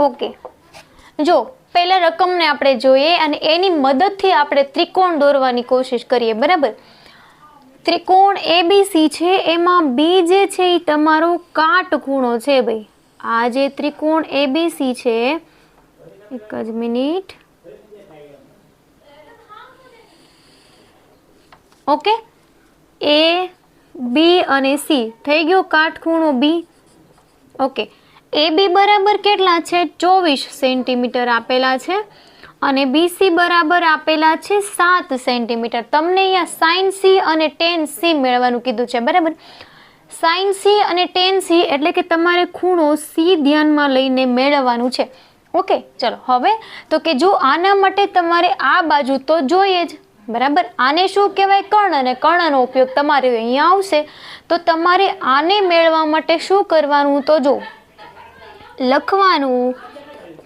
ઓકે, જો પહેલા રકમને આપણે જોઈએ અને એની મદદથી આપણે ત્રિકોણ દોરવાની કોશિશ કરીએ બરાબર. ત્રિકોણ ABC છે એમાં બી જે છે એ તમારો કાટખૂણો છે ભાઈ. આ જે ત્રિકોણ ABC છે એક જ મિનિટ. ઓકે, એ બી અને સી થઈ ગયો કાટખૂણો બી. ઓકે, એ બી બરાબર કેટલા છે? 24 સેન્ટીમીટર આપેલા છે અને બીસી બરાબર આપેલા છે 7 સેન્ટીમીટર. તમને અહીંયા સાઇન સી અને ટેન સી મેળવવાનું કીધું છે, બરાબર. સાઇન સી અને ટેન સી એટલે કે તમારે ખૂણો સી ધ્યાનમાં લઈને મેળવવાનું છે. ઓકે, ચલો હવે તો કે જો આના માટે તમારે આ બાજુ તો જોઈએ જ, બરાબર. આને શું કહેવાય? કર્ણ, અને કર્ણનો ઉપયોગ તમારે અહીંયા આવશે. તો તમારે આને મેળવવા માટે શું કરવાનું? તો જો લખવાનું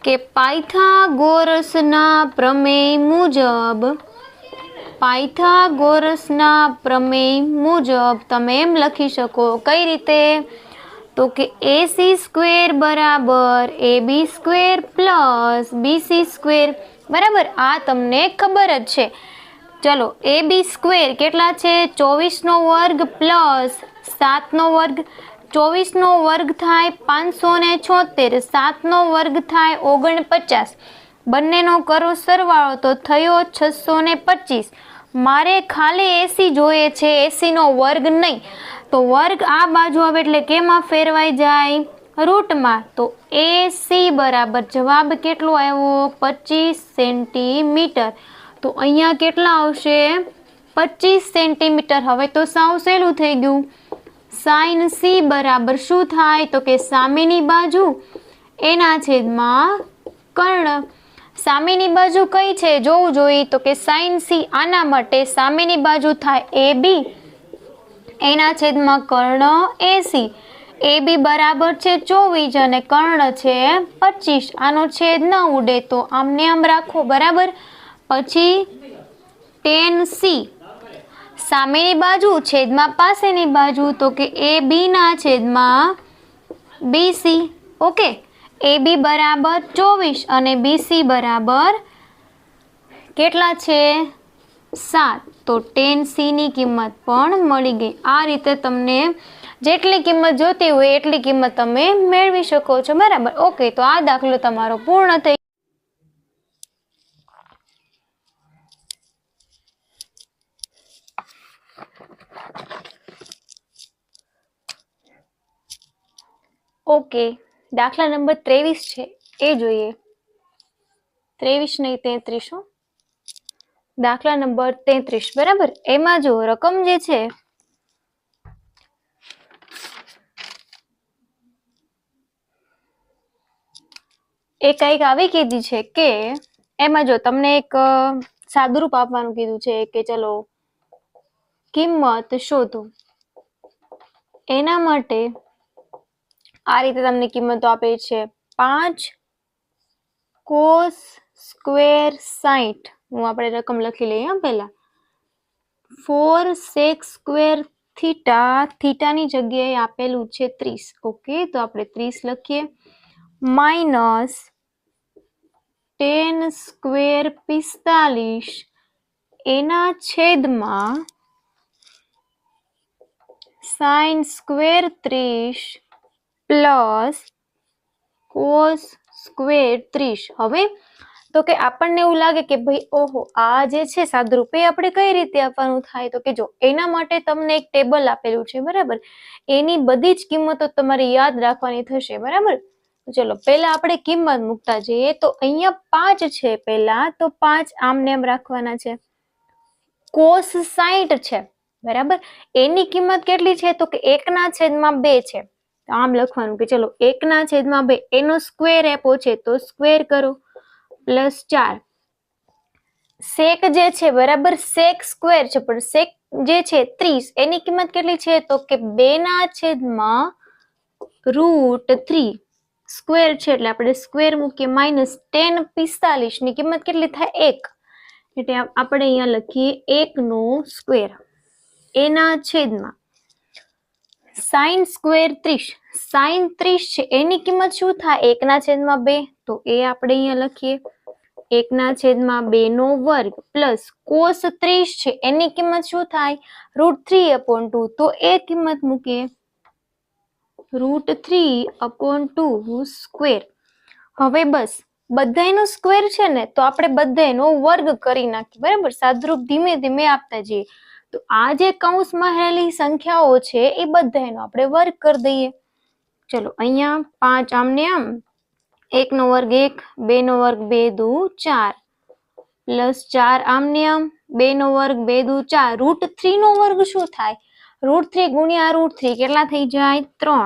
કે પાયથાગોરસના પ્રમેય મુજબ, પાયથાગોરસના પ્રમેય મુજબ તમે એમ લખી શકો. કઈ રીતે? તો કે AC સ્ક્વેર બરાબર AB square plus BC square, બરાબર. આ તમને ખબર જ છે. ચલો, AB સ્ક્વેર કેટલા છે? 24નો વર્ગ પ્લસ 7નો વર્ગ. 24નો વર્ગ થાય 576, 7નો વર્ગ થાય 49. બંનેનો કરો સરવાળો તો થયો 625. મારે ખાલી એસી જોઈએ છે, એસીનો વર્ગ નહીં. તો વર્ગ આ બાજુ આવે એટલે કેમાં ફેરવાઈ જાય? રૂટમાં. તો એસી બરાબર જવાબ કેટલો આવ્યો? 25 સેન્ટીમીટર. તો અહીંયા કેટલા આવશે? 25 સેન્ટીમીટર. હવે તો સાવ સહેલું થઈ ગયું. સાઇન સી બરાબર શું થાય? તો કે સામેની બાજુ એના છેદમાં કર્ણ. સામેની બાજુ કઈ છે જોવું જોઈએ. તો કે સાઇન સી, આના માટે સામેની બાજુ થાય એ બી, એના છેદમાં કર્ણ એસી. એ બી બરાબર છે 24 અને કર્ણ છે 25. આનો છેદ ન ઉડે તો આમને આમ રાખો, બરાબર. પછી ટેન સી, સામેની બાજુ છેદમાં પાસેની બાજુ. તો કે એ બી ના છેદમાં બીસી. ઓકે, એ બી બરાબર 24 અને બીસી બરાબર કેટલા છે? 7. તો ટેન સી ની કિંમત પણ મળી ગઈ. આ રીતે તમને જેટલી કિંમત જોતી હોય એટલી કિંમત તમે મેળવી શકો છો, બરાબર. ઓકે, તો આ દાખલો તમારો પૂર્ણ થઈ. ઓકે, દાખલા નંબર 23 છે એ જોઈએ. 23 નહીં 33. દાખલા નંબર 33, બરાબર. એમાં જો રકમ જે છે એ કંઈક આવી કીધી છે કે એમાં જો તમને એક સાદુરૂપ આપવાનું કીધું છે કે ચલો કિંમત શોધો. એના માટે આ રીતે તમને કિંમતો આપેલી છે. 5 કોસ સ્ક્વેર 60. હું આપણે રકમ લખી લઈએ પહેલા. 4 સેક સ્ક્વેર થીટા, થીટાની જગ્યાએ આપેલું છે 30. ઓકે, તો આપણે 30 લખીએ. માઇનસ 10 સ્ક્વેર 45, એના છેદમાં sine square 30 plus cos square 30. હવે તો કે આપણને એવું લાગે કે ભાઈ ઓહો, આ જે છે સાદુરૂપ એ આપણે કઈ રીતે આપવાનું થાય? તો કે જો એના માટે તમને એક ટેબલ આપેલું છે, બરાબર. એની બધી જ કિંમતો તમારે યાદ રાખવાની થશે, બરાબર. ચલો પહેલા આપણે કિંમત મૂકતા જઈએ. તો અહીંયા 5 છે પહેલા, તો 5 આમને એમ રાખવાના છે. કોસ 60 છે, બરાબર. એની કિંમત કેટલી છે? તો કે 1/2 છે. તો આમ લખવાનું કે ચલો 1/2, એનો સ્ક્વેર આપ્યો છે તો સ્ક્વેર કરો, પ્લસ 4. સેક જે છે, બરાબર, સેક સ્ક્વેર છે પણ સેક જે છે 30, એની કિંમત કેટલી છે? તો કે 2/√3. સ્ક્વેર છે એટલે આપણે સ્ક્વેર મૂકીએ. માઇનસ 10 45 ની કિંમત કેટલી થાય? 1. એટલે આપણે અહીંયા લખીએ 1નો સ્ક્વેર, એના છેદમાં સાઇન સ્ક્વેર 30. સાઇન 30 છે એની કિંમત શું થાય? 1/2. તો એ આપણે અહીંયા લખીએ 1/2 નો વર્ગ પ્લસ કોસ 30 છે એની કિંમત શું થાય? √3/2. તો એ કિંમત મૂકીએ √3/2 સ્ક્વેર. હવે બસ બધાયનો સ્ક્વેર છે ને તો આપણે બધાયનો વર્ગ કરી નાખીએ, બરાબર. સાદરૂપ ધીમે ધીમે આપતા જઈએ. તો આ જે કૌંસમાં રહેલી સંખ્યાઓ છે એ બધાયનો આપણે વર્ગ કરી દઈએ. ચલો અહીંયા 5 આમને આમ, 1 નો વર્ગ 1, 2 નો વર્ગ 2 દુ 4, પ્લસ 4 આમને આમ, 2 નો વર્ગ 2 દુ 4. √3 નો વર્ગ શું થાય? √3 ગુણ્યા √3 કેટલા થઈ જાય? 3.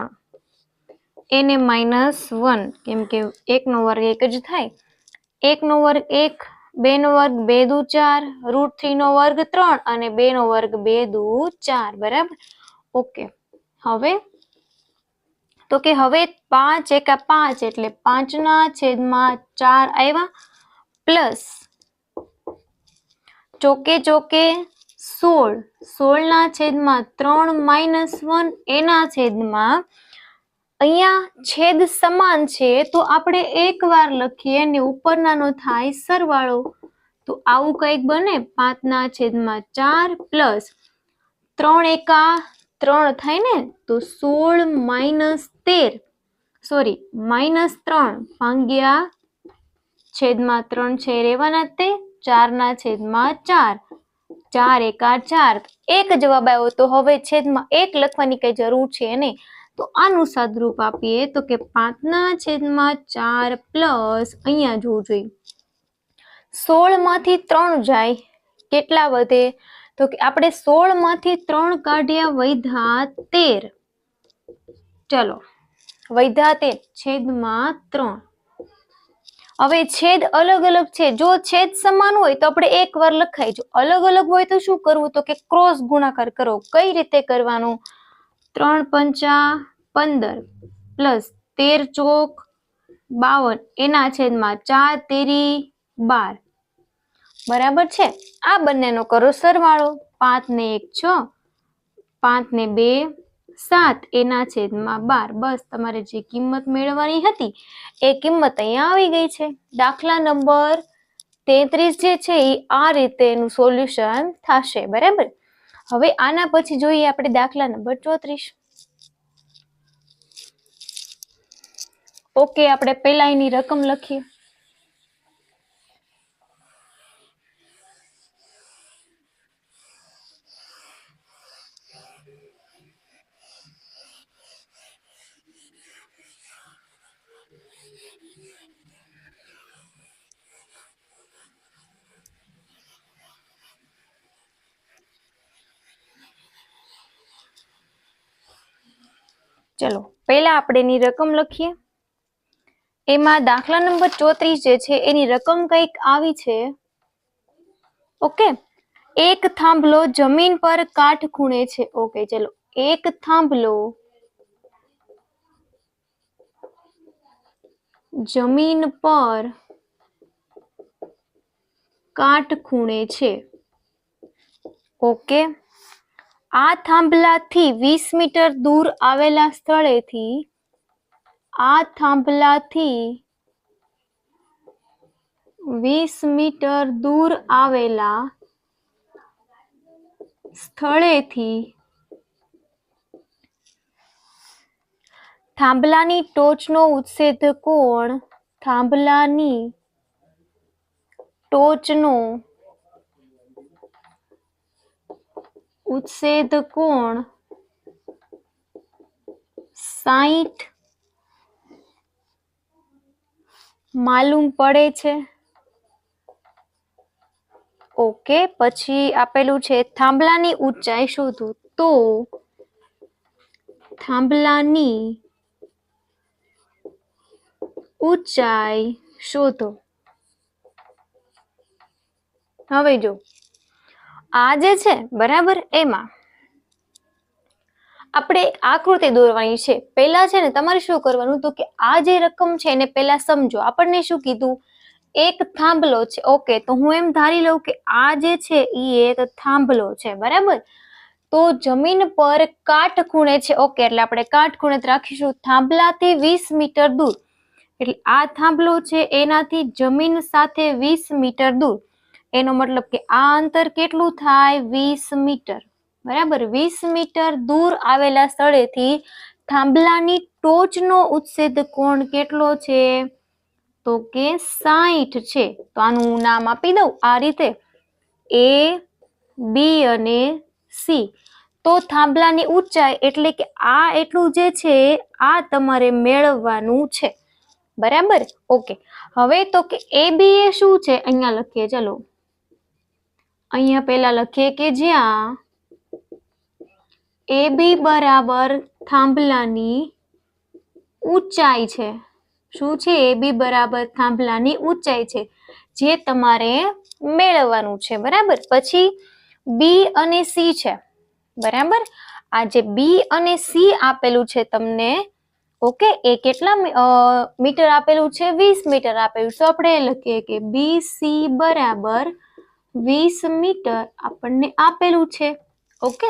એને -1 કેમ કે 1 નો વર્ગ 1 જ થાય. 1 નો વર્ગ 1, 2 નો વર્ગ 2 દુ 4, √3 નો વર્ગ 3 અને 2 નો વર્ગ 2 દુ 4, બરાબર. ઓકે. હવે તો કે હવે 5 એકા 5 એટલે 5/4 આવ્યા, પ્લસ ચોકે ચોકે 16, 16/3 -1 એના છેદમાં, અહીંયા છેદ સમાન છે તો આપણે એક વાર લખીએ ને ઉપરનાનો થાય સરવાળો. તો આવું કંઈક બને, 5/4 પ્લસ 3 એકા 3 થાય ને, તો 16 - 13, સોરી -3 ભાગ્યા છેદમાં 3 છે રહેવાના તે 4/4, 4 એકા 4, એક જવાબ આવ્યો. તો હવે છેદમાં 1 લખવાની કઈ જરૂર છે નહીં. તો આનું સાદરૂપ આપીએ તો કે 5/4 પ્લસ અહીંયા જોવું જોઈએ 16 માંથી 3 જાય કેટલા વધે? તો કે આપણે 16 માંથી 3 કાઢ્યા વધ્યા 13. ચલો વધ્યા 13 છેદમાં 3. હવે છેદ અલગ અલગ છે, જો છેદ સમાન હોય તો આપણે એક વાર લખાય, જો અલગ અલગ હોય તો શું કરવું? તો કે ક્રોસ ગુણાકાર કરો. કઈ રીતે કરવાનું? 3 પંચા 15 પ્લસ 13 ચોક 52 એના છેદમાં 4 તેરી 12, બરાબર છે. આ બંનેનો કરો સરવાળો. 5 ને 1 6, 5 ને 2 7 એના છેદમાં 12. બસ તમારે જે કિંમત મેળવવાની હતી એ કિંમત અહીંયા આવી ગઈ છે. દાખલા નંબર 33 જે છે એ આ રીતે એનું સોલ્યુશન થશે, બરાબર. હવે આના પછી જોઈએ આપણે દાખલા નંબર 34. ઓકે, આપણે પહેલા એની રકમ લખીએ. ચલો પહેલા આપણે એની રકમ લખીએ. એમાં દાખલા નંબર 34 જે છે એની રકમ કંઈક આવી છે. ઓકે, એક થાંભલો જમીન પર કાટખૂણે છે. ઓકે, ચલો એક થાંભલો જમીન પર કાટખૂણે છે. ઓકે, આ થાંભલાથી 20 મીટર દૂર આવેલા સ્થળેથી, આ થાંભલાથી 20 મીટર દૂર આવેલા સ્થળેથી થાંભલાની ટોચનો ઉચ્છેદ કોણ, થાંભલાની ટોચનો ઉચ્છેદ કોણ 60 માલુમ પડે છે. ઓકે, પછી આપેલું છે થાંભલાની ઊંચાઈ શોધો. તો થાંભલાની ઊંચાઈ શોધો. હવે જો આ જે છે બરાબર, એમાં આપણે આકૃતિ દોરવાની છે. પહેલા છે ને તમારે શું કરવાનું? તો કે આ જે રકમ છે એને પહેલા સમજો. આપણને શું કીધું? એક થાંભલો છે. ઓકે, તો હું એમ ધારી લઉં કે આ જે છે એ એક થાંભલો છે, બરાબર. તો જમીન પર કાટખૂણે છે. ઓકે, એટલે આપણે કાટખૂણે રાખીશું થાંભલાથી 20 મીટર દૂર. એટલે આ થાંભલો છે એનાથી જમીન સાથે 20 મીટર દૂર. એનો મતલબ કે આ અંતર કેટલું થાય? 20 મીટર, બરાબર. 20 મીટર દૂર આવેલા સ્થળેથી થાંભલાની ટોચનો ઉચ્છેદ કોણ કેટલો છે? તો તો કે 60 છે. તો આનું નામ આપી દઉં આ રીતે, એ બી અને સી. તો થાંભલાની ઊંચાઈ એટલે કે આ એટલું જે છે આ તમારે મેળવવાનું છે. બરાબર, ઓકે. હવે તો કે એ બી એ શું છે અહીંયા લખીએ. ચલો અહીંયા પહેલા લખીએ કે જ્યાં એ બી બરાબર થાંભલાની ઊંચાઈ છે. શું છે? એ બી બરાબર થાંભલાની ઊંચાઈ છે, જે તમારે મેળવવાનું છે. બરાબર. પછી બી અને સી છે. બરાબર. આ જે બી અને સી આપેલું છે તમને, ઓકે, એ કેટલા મીટર આપેલું છે? 20 મીટર આપેલું. તો આપણે લખીએ કે બી સી બરાબર 20 મીટર આપણને આપેલું છે. ઓકે,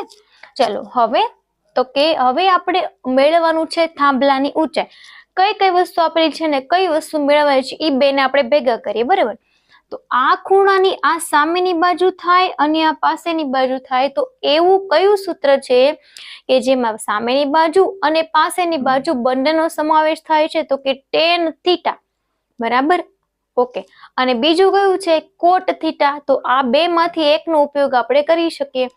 ચલો હવે તો કે હવે આપણે મેળવવાનું છે થાંભલાની ઊંચાઈ. કઈ કઈ વસ્તુ આપેલી છે ને કઈ વસ્તુ મેળવવાની છે એ બેને આપણે ભેગા કરીએ. બરાબર. તો આ ખૂણાની આ સામેની બાજુ થાય અને આ પાસેની બાજુ થાય, તો એવું કયું સૂત્ર છે કે જેમાં સામેની બાજુ અને પાસેની બાજુ બંનેનો સમાવેશ થાય છે? તો કે ટેન થીટા. બરાબર, ઓકે. અને બીજું કયું છે? કોટ થીટા. તો આ બે માંથી એકનો ઉપયોગ આપણે કરી શકીએ.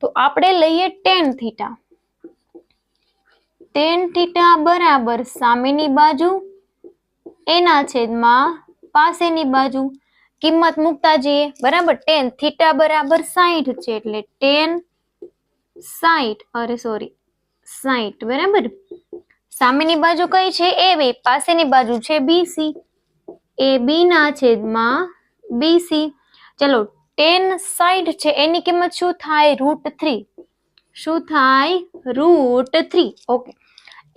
તો આપણે લઈએ ટેન થીટા. ટેન થીટા બરાબર સામેની બાજુ એના છેદમાં પાસેની બાજુ. કિંમત મૂકતા જઈએ. બરાબર. ટેન થીટા બરાબર 60 છે, એટલે ટેન 60. બરાબર. સામેની બાજુ કઈ છે? એ બી. પાસેની બાજુ છે બીસી. એ બી ના છેદમાં બીસી. ચલો, ટેન 60 છે એની કિંમત શું થાય? √3. શું થાય? √3. ઓકે.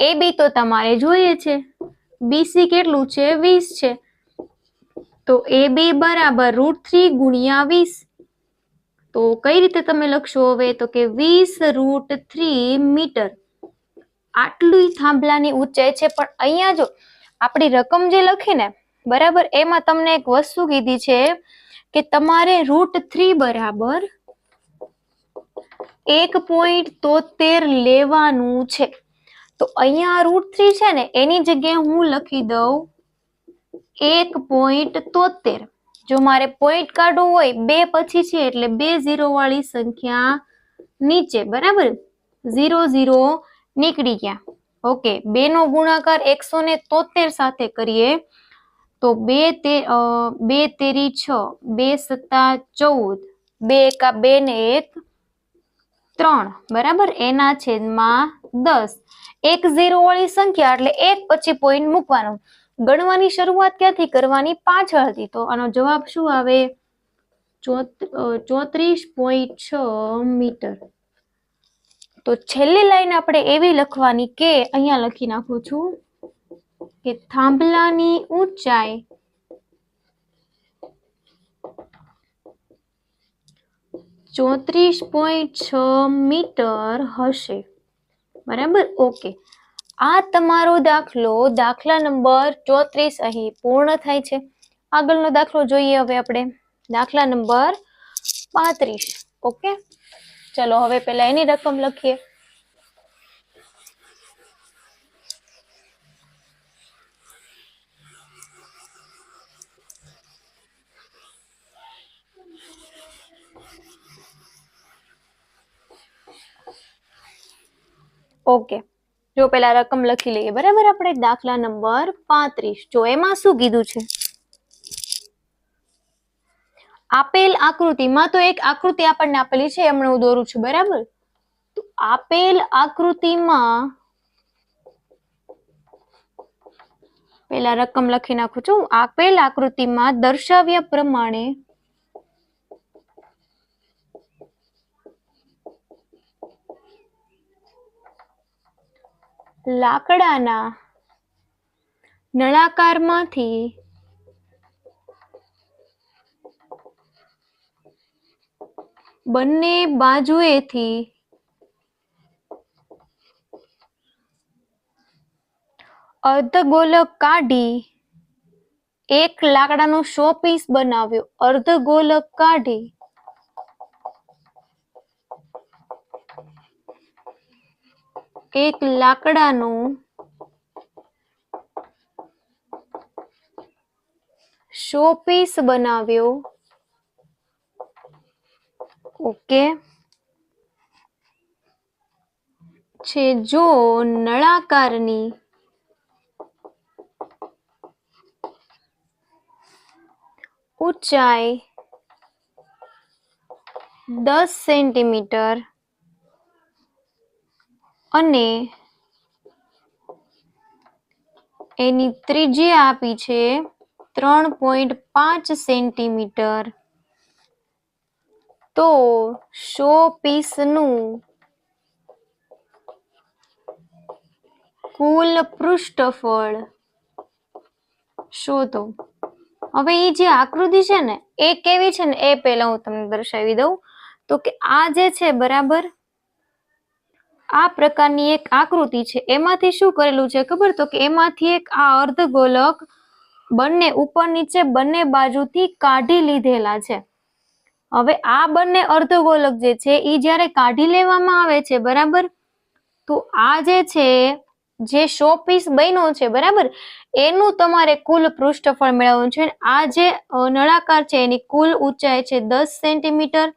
એ બી તો તમારે જોઈએ છે. બીસી કેટલું છે? 20 છે. તો એ બી બરાબર √3 ગુણ્યા 20. તો કઈ રીતે તમે લખશો હવે? તો કે 20 √3 મીટર. આટલી થાંભલાની ઊંચાઈ છે. પણ અહીંયા જો આપણી રકમ જે લખી ને, બરાબર, એમાં તમને એક વસ્તુ કીધી છે કે તમારે √3 બરાબર 1.73 લેવાનું છે. તો અહીંયા √3 છે ને એની જગ્યાએ હું લખી દઉં 1.73. જો મારે પોઈન્ટ કાઢવું હોય, બે પછી છે એટલે 2 0 વાળી સંખ્યા નીચે. બરાબર. 0 0 નીકળી ગયા. ઓકે. 2 નો ગુણાકાર 173 સાથે કરીએ તો 2 તેરી 6, 2 સત્તા 14, 2 એકા 2 ને 1 3. બરાબર. એના છેદમાં 10. 1 0 વાળી સંખ્યા એટલે એક પછી પોઈન્ટ મૂકવાનો. ગણવાની શરૂઆત ક્યાંથી કરવાની? પાછળથી. તો આનો જવાબ શું આવે? 34.6 મીટર. તો છેલ્લી લાઈન આપણે એવી લખવાની કે અહીંયા લખી નાખું છું કે થાંભલાની ઊંચાઈ 34.6 મીટર હશે. બરાબર, ઓકે. આ તમારો દાખલા નંબર 34 અહીં પૂર્ણ થાય છે. આગળનો દાખલો જોઈએ હવે આપણે. દાખલા નંબર 35. ઓકે, ચલો હવે પેલા એની રકમ લખીએ. ઓકે, જો પેલા રકમ લખી લઈએ. બરાબર. આપણે દાખલા નંબર 35. જો એમાં શું કીધું છે? આપેલ આકૃતિમાં, તો એક આકૃતિ આપણને આપેલી છે, હમણાં હું દોરું છું. બરાબર. તો આપેલ આકૃતિમાં પેલા રકમ લખી નાખું છું. આપેલ આકૃતિમાં દર્શાવ્યા પ્રમાણે લાકડાના નળાકારમાંથી બંને બાજુએથી અર્ધગોલક કાઢી એક લાકડાનો શો પીસ બનાવ્યો. અર્ધગોલક કાઢી એક લાકડાનો શોપીસ બનાવ્યો. ઓકે છે. જો નળાકારની ઊંચાઈ 10 સેન્ટીમીટર અને એની ત્રિજ્યા આપી છે 3.5 સેન્ટીમીટર, તો શોપીસનું કુલ પૃષ્ઠફળ શોધો. હવે એ જે આકૃતિ છે ને એ કેવી છે ને એ પહેલા હું તમને દર્શાવી દઉં. તો કે આ જે છે બરાબર આ પ્રકારની એક આકૃતિ છે. એમાંથી શું કરેલું છે ખબર? તો કે એમાંથી એક આ અર્ધગોલક બંને ઉપર નીચે બંને બાજુથી કાઢી લીધેલા છે. હવે આ બંને અર્ધગોલક જે છે એ જ્યારે કાઢી લેવામાં આવે છે બરાબર, તો આ જે છે જે શોપીસ બન્યો છે બરાબર, એનું તમારે કુલ પૃષ્ઠફળ મેળવવાનું છે. આ જે નળાકાર છે એની કુલ ઊંચાઈ છે 10 સેન્ટીમીટર.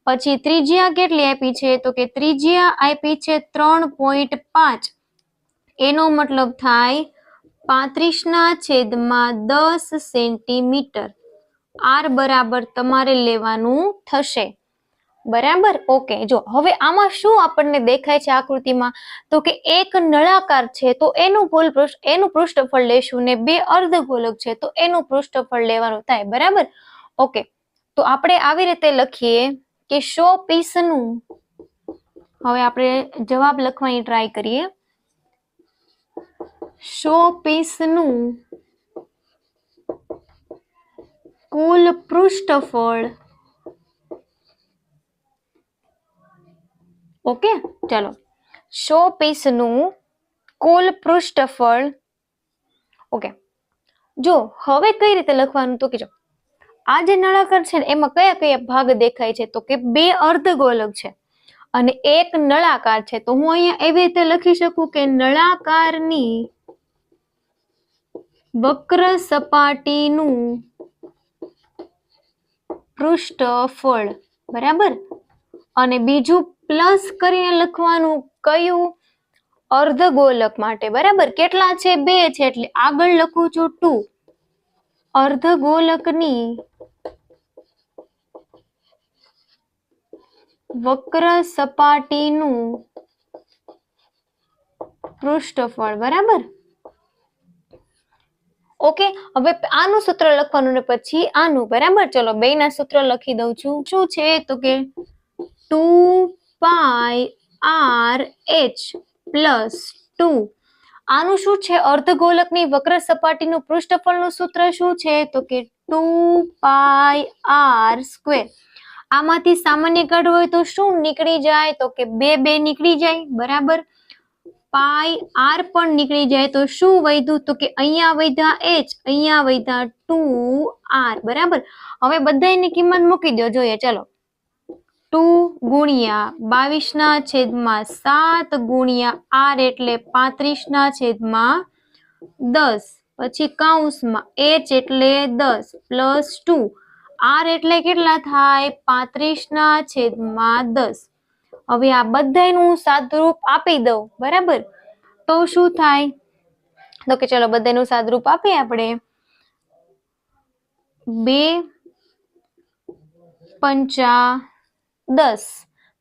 પછી ત્રિજ્યા કેટલી આપી છે? તો કે ત્રિજ્યા આપી છે 3.5. એનો મતલબ થાય 35/10 સેન્ટીમીટર. આર બરાબર તમારે લેવાનું થશે. બરાબર. ઓકે. જો હવે આમાં શું આપણને દેખાય છે આકૃતિમાં? તો કે એક નળાકાર છે તો એનું પૃષ્ઠફળ લેશું ને બે અર્ધગોલક છે તો એનું પૃષ્ઠફળ લેવાનું થાય. બરાબર. ઓકે. તો આપણે આવી રીતે લખીએ કે શોપીસનું, હવે આપણે જવાબ લખવાની ટ્રાય કરીએ. શોપીસનું કુલ પૃષ્ઠફળ. ઓકે ચાલો, શોપીસનું કુલ પૃષ્ઠફળ. ઓકે, જો હવે કઈ રીતે લખવાનું? તો કે જો આ જે નળાકાર છે ને એમાં કયા કયા ભાગ દેખાય છે? તો કે બે અર્ધગોલક છે અને એક નળાકાર છે. તો હું અહીંયા એવી રીતે લખી શકું કે નળાકારની વક્ર સપાટીનું પૃષ્ઠફળ. બરાબર. અને બીજું પ્લસ કરીને લખવાનું કયું? અર્ધગોલક માટે. બરાબર. કેટલા છે? 2 છે એટલે આગળ લખું છું 2. અર્ધગોલકની વક્ર સપાટીનું પૃષ્ઠફળ. બરાબર. ઓકે, હવે આનું સૂત્ર લખવાનું ને પછી આનું. બરાબર. ચલો બેયના સૂત્ર લખી દઉં છું. શું છે? તો કે 2πrh પ્લસ 2. આનું શું છે? અર્ધગોલકની વક્ર સપાટીનું પૃષ્ઠફળનું સૂત્ર શું છે? તો કે 2πr². આમાંથી સામાન્ય કાઢવું હોય તો શું નીકળી જાય? તો કે 2 નીકળી જાય. બરાબર. પાઈ આર પણ નીકળી જાય તો શું વધ્યું? તો કે અહીંયા વધ્યા h, અહીંયા વધ્યા 2r. બરાબર. હવે બધાની કિંમત મૂકી દો. જોઈએ ચાલો. 2 ગુણ્યા 22/7 ગુણ્યા r એટલે 35/10. પછી કૌંસમાં h એટલે 10 પ્લસ 2. r એટલે કેટલા થાય? 35/10. હવે આ બધાનું સાદુરૂપ આપી દઉં. બરાબર. તો શું થાય? તો કે ચલો બધાનું સાદુરૂપ આપીએ આપણે. 2 પંચા 10.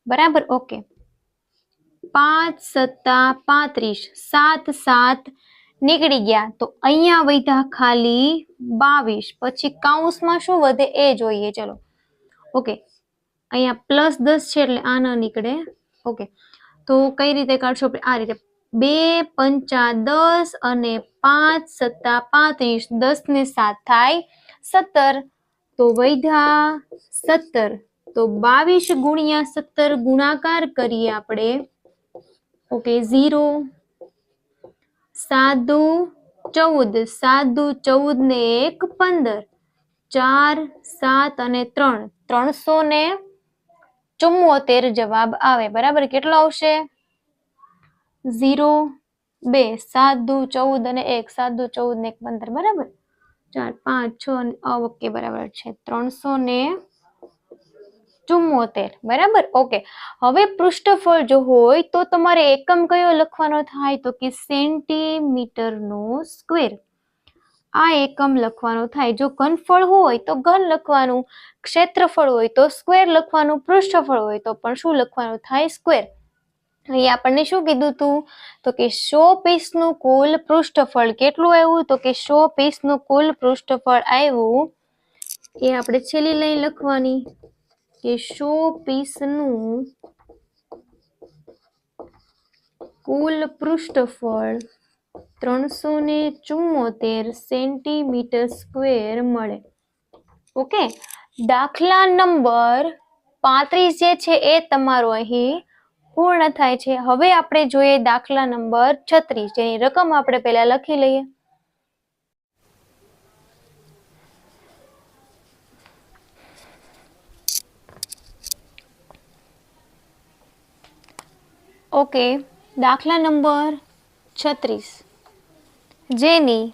બરાબર. ઓકે. 5 સત્તા 35. 7 7 નીકળી ગયા તો અહીંયા વધ્યા ખાલી 22. પછી કૌંસમાં શું વધે એ જોઈએ. ચલો. ઓકે, અહીંયા પ્લસ 10 છે એટલે આ ન નીકળે. ઓકે, તો કઈ રીતે કાઢશો? આ રીતે 2 પંચા 10 અને 5 સત્તા 35. 10 ને 7 થાય 17. તો વધ્યા 17. તો 22 ગુણ્યા 17 ગુણાકાર કરીએ આપણે. ઓકે, 0 7 દુ 14. 7 દુ 14 ને 1 15. 4 7 અને 3 374 જવાબ આવે. બરાબર. કેટલો આવશે? 0 2 7 દુ 14 અને 1 7 દુ 14 ને 1 15. બરાબર. 4 5 6 ઓકે બરાબર છે 374 બરાબર. ઓકે, હવે પૃષ્ઠફળ જો હોય તો તમારે એકમ કયો લખવાનો થાય તો કે સેન્ટીમીટરનો સ્ક્વેર. આ એકમ લખવાનો થાય. જો ઘનફળ હોય તો ઘન લખવાનું, ક્ષેત્રફળ હોય તો સ્ક્વેર લખવાનું, પૃષ્ઠફળ હોય તો પણ શું લખવાનું થાય સ્ક્વેર. અહીં આપણને શું કીધું હતું તો કે 100 પીસનું કુલ પૃષ્ઠફળ કેટલું આવ્યું તો કે 100 પીસનું કુલ પૃષ્ઠફળ આવ્યું. એ આપણે છેલ્લી લાઈન લખવાની કે 100 પીસનું કુલ પૃષ્ઠફળ 374 સેન્ટીમીટર સ્ક્વેર મળે. ઓકે, દાખલા નંબર 35 જે છે એ તમારો અહીં પૂર્ણ થાય છે. હવે આપણે જોઈએ દાખલા નંબર 36, જેની રકમ આપણે પહેલા લખી લઈએ. ઓકે, દાખલા નંબર 36 જેની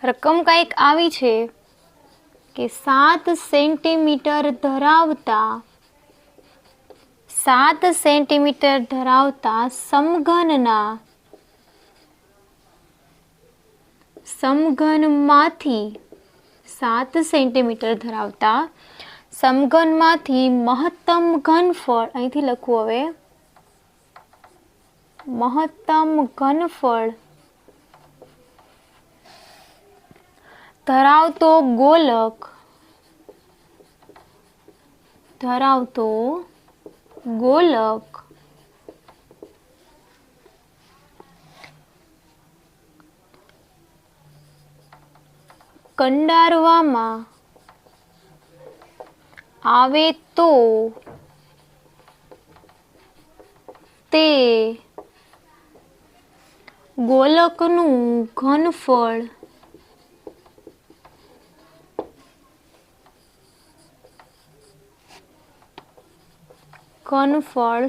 રકમ કંઈક આવી છે કે 7 સેન્ટીમીટર ધરાવતા સમઘનમાંથી 7 સેન્ટીમીટર ધરાવતા સમઘનમાંથી મહત્તમ ઘનફળ, અહીંથી લખવું હવે, મહત્તમ ઘનફળ ધરાવતો ગોલક કંડારવામાં આવે તો તે ગોલકનું ઘનફળ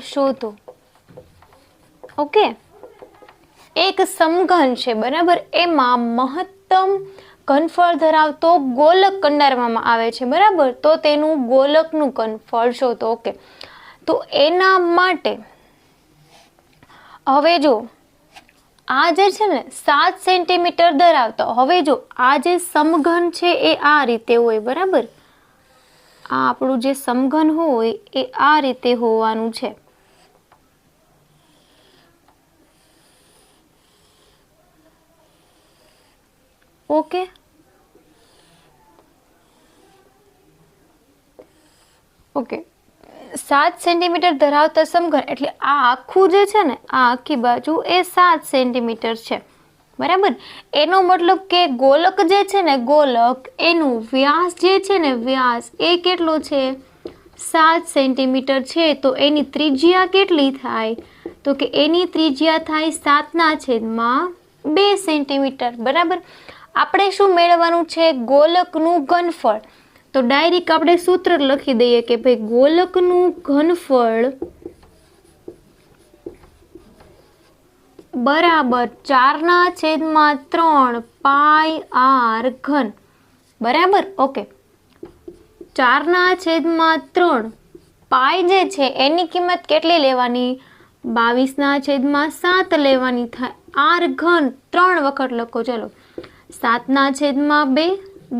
શોધો. ઓકે, એક સમઘન છે બરાબર, એમાં મહત્તમ ઘનફળ ધરાવતો ગોલક કંડારવામાં આવે છે બરાબર, તો તેનું ગોલકનું ઘનફળ શોધો. ઓકે, તો એના માટે હવે જો આ જે છે ને 7 સેન્ટીમીટર ધરાવતો, હવે જો આ જે સમઘન છે એ આ રીતે હોય બરાબર, આ આપણું જે સમઘન હોય એ આ રીતે હોવાનું છે. ઓકે, ઓકે, 7 સેન્ટીમીટર ધરાવતા સમઘન એટલે આ આખું જે છે ને, આ આખી બાજુ એ 7 સેન્ટીમીટર છે બરાબર. એનો મતલબ કે ગોલક જે છે ને, ગોલક એનું વ્યાસ જે છે ને, વ્યાસ એ કેટલો છે 7 સેન્ટીમીટર છે. તો એની ત્રિજ્યા કેટલી થાય તો કે એની ત્રિજ્યા થાય 7/2 સેન્ટીમીટર બરાબર. આપણે શું મેળવવાનું છે ગોલકનું ઘનફળ. તો ડાયરેક્ટ આપણે સૂત્ર લખી દઈએ કે ભાઈ ગોલકનું ઘનફળ બરાબર 4/3 પાઈ r ઘન બરાબર. ઓકે, 4/3 પાઈ જે છે એની કિંમત કેટલી લેવાની 22/7 લેવાની થાય. r ઘન 3 વખત લખો. ચલો, 7/2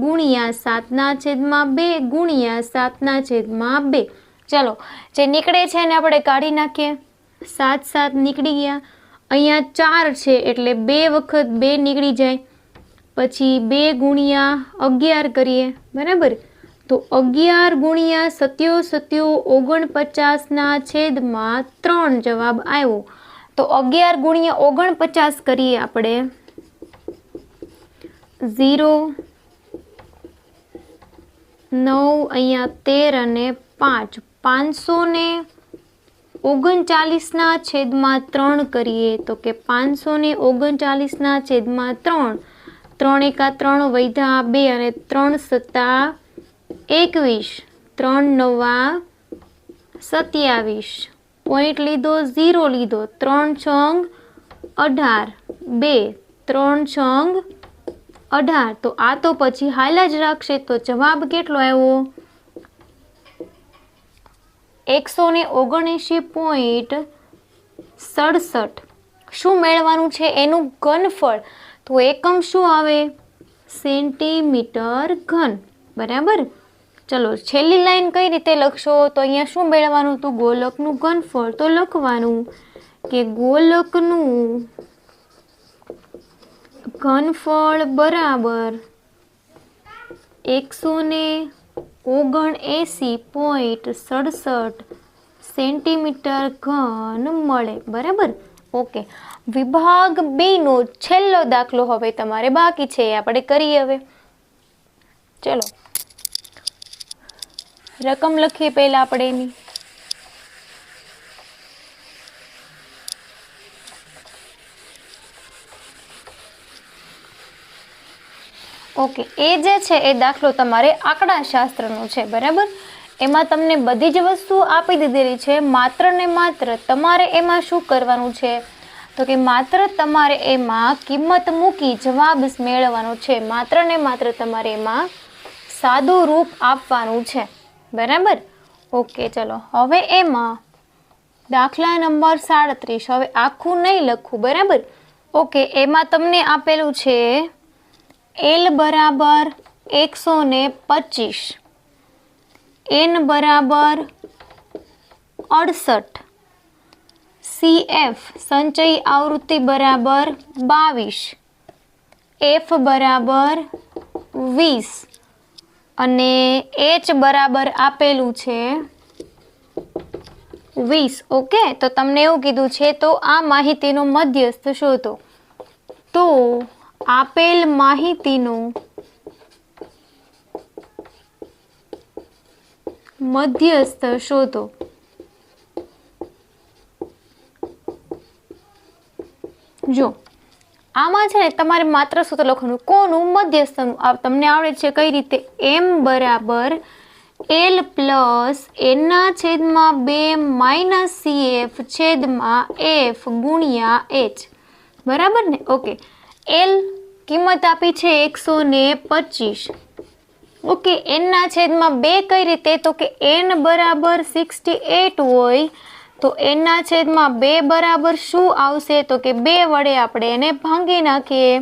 ગુણ્યા 7/2 ગુણ્યા 7/2. ચલો, જે નીકળે છે એને આપણે કાઢી નાખીએ. 7 નીકળી ગયા. અહીંયા 4 છે એટલે 2 વખત 2 નીકળી જાય. પછી 2 ગુણ્યા 11 કરીએ બરાબર. તો 11 ગુણ્યા 7 49/3 જવાબ આવ્યો. તો 11 ગુણ્યા 49 કરીએ આપણે 0 9 અહીંયા 13 અને 5 539/3 કરીએ તો કે 539/3 3 એકા 3 વૈધા 2 અને 3 સત્તા 21 3 નવા 27 પોઈન્ટ લીધો 0 લીધો 3 છંગ 18 2 3 છંગ 18, તો આ તો પછી હાલ જ રાખશે, તો જવાબ કેટલો આવ્યો? 179.67. શું મેળવવાનું છે? એનું ઘનફળ. તો એકમ શું આવે? સેન્ટીમીટર ઘન. બરાબર. ચલો છેલ્લી લાઈન કઈ રીતે લખશો? તો અહીંયા શું મેળવવાનું હતું? ગોલકનું ઘનફળ. તો લખવાનું કે ગોલકનું ઘનફળ બરાબર 179.67 સેન્ટીમીટર ઘન મળે. બરાબર. ઓકે. વિભાગ બી નો છેલ્લો દાખલો હવે તમારે બાકી છે, આપણે કરીએ. હવે ચલો રકમ લખીએ પહેલા આપણે એની. ઓકે, એ જે છે એ દાખલો તમારે આંકડાશાસ્ત્રનો છે. બરાબર. એમાં તમને બધી જ વસ્તુ આપી દીધેલી છે. માત્ર ને માત્ર તમારે એમાં શું કરવાનું છે? તો કે માત્ર તમારે એમાં કિંમત મૂકી જવાબ મેળવવાનો છે. માત્ર ને માત્ર તમારે એમાં સાદું રૂપ આપવાનું છે. બરાબર. ઓકે, ચલો હવે એમાં દાખલા નંબર 37. હવે આખું નહીં લખવું. બરાબર. ઓકે, એમાં તમને આપેલું છે L બરાબર 125, N બરાબર 68, CF સંચયી આવૃત્તિ બરાબર 22, F બરાબર 20 અને H બરાબર આપેલું છે 20. ઓકે, તો તમને એવું કીધું છે તો આ માહિતીનો મધ્યસ્થ શોધો. તો આપેલ માહિતીનો મધ્યસ્થ શોધો. જો આમાં છે ને તમારે માત્ર સૂત્ર લખવાનું. કોનું? મધ્યસ્થનું. તમને આવડે છે કઈ રીતે? M બરાબર L plus N/2 minus CF છેદમાં F ગુણ્યા H. બરાબર ને? ઓકે, L કિંમત આપી છે 125. ઓકે, N/2 કઈ રીતે? તો કે N બરાબર 68 હોય તો N/2 બરાબર શું આવશે? તો કે 2 વડે આપણે એને ભાંગી નાખીએ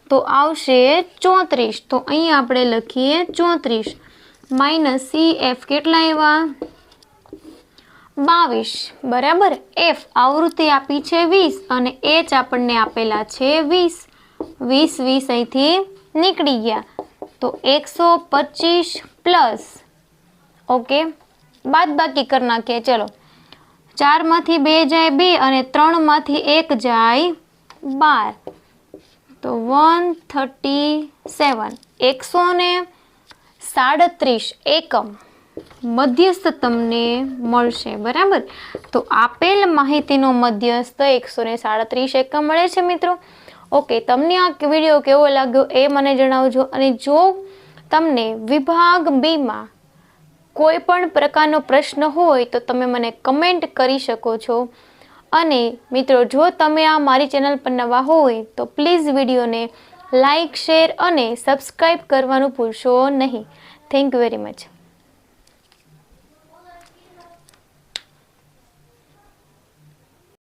તો આવશે 34. તો અહીં આપણે લખીએ 34 માઇનસ CF કેટલા આવ્યા? 22. બરાબર. F આવૃત્તિ આપી છે 20 અને H આપણને આપેલા છે 20. 20 અહીંથી નીકળી ગયા તો 125 પ્લસ. ઓકે, બાદ બાકી કરી નાખીએ. ચલો 4 માંથી 2 જાય 2 અને 3 માંથી 1 જાય 12 તો 137. 137 એકમ મધ્યસ્થ તમને મળશે. બરાબર. તો આપેલ માહિતીનો મધ્યસ્થ 137 એકમ મળે છે મિત્રો. ઓકે, તમને આ વિડીયો કેવો લાગ્યો એ મને જણાવજો. અને જો તમને વિભાગ બીમાં કોઈ પણ પ્રકારનો પ્રશ્ન હોય તો તમે મને કમેન્ટ કરી શકો છો. અને મિત્રો જો તમે આ મારી ચેનલ પર નવા હોય તો પ્લીઝ વિડીયોને લાઇક, શેર અને સબસ્ક્રાઈબ કરવાનું ભૂલશો નહીં. Thank you very much.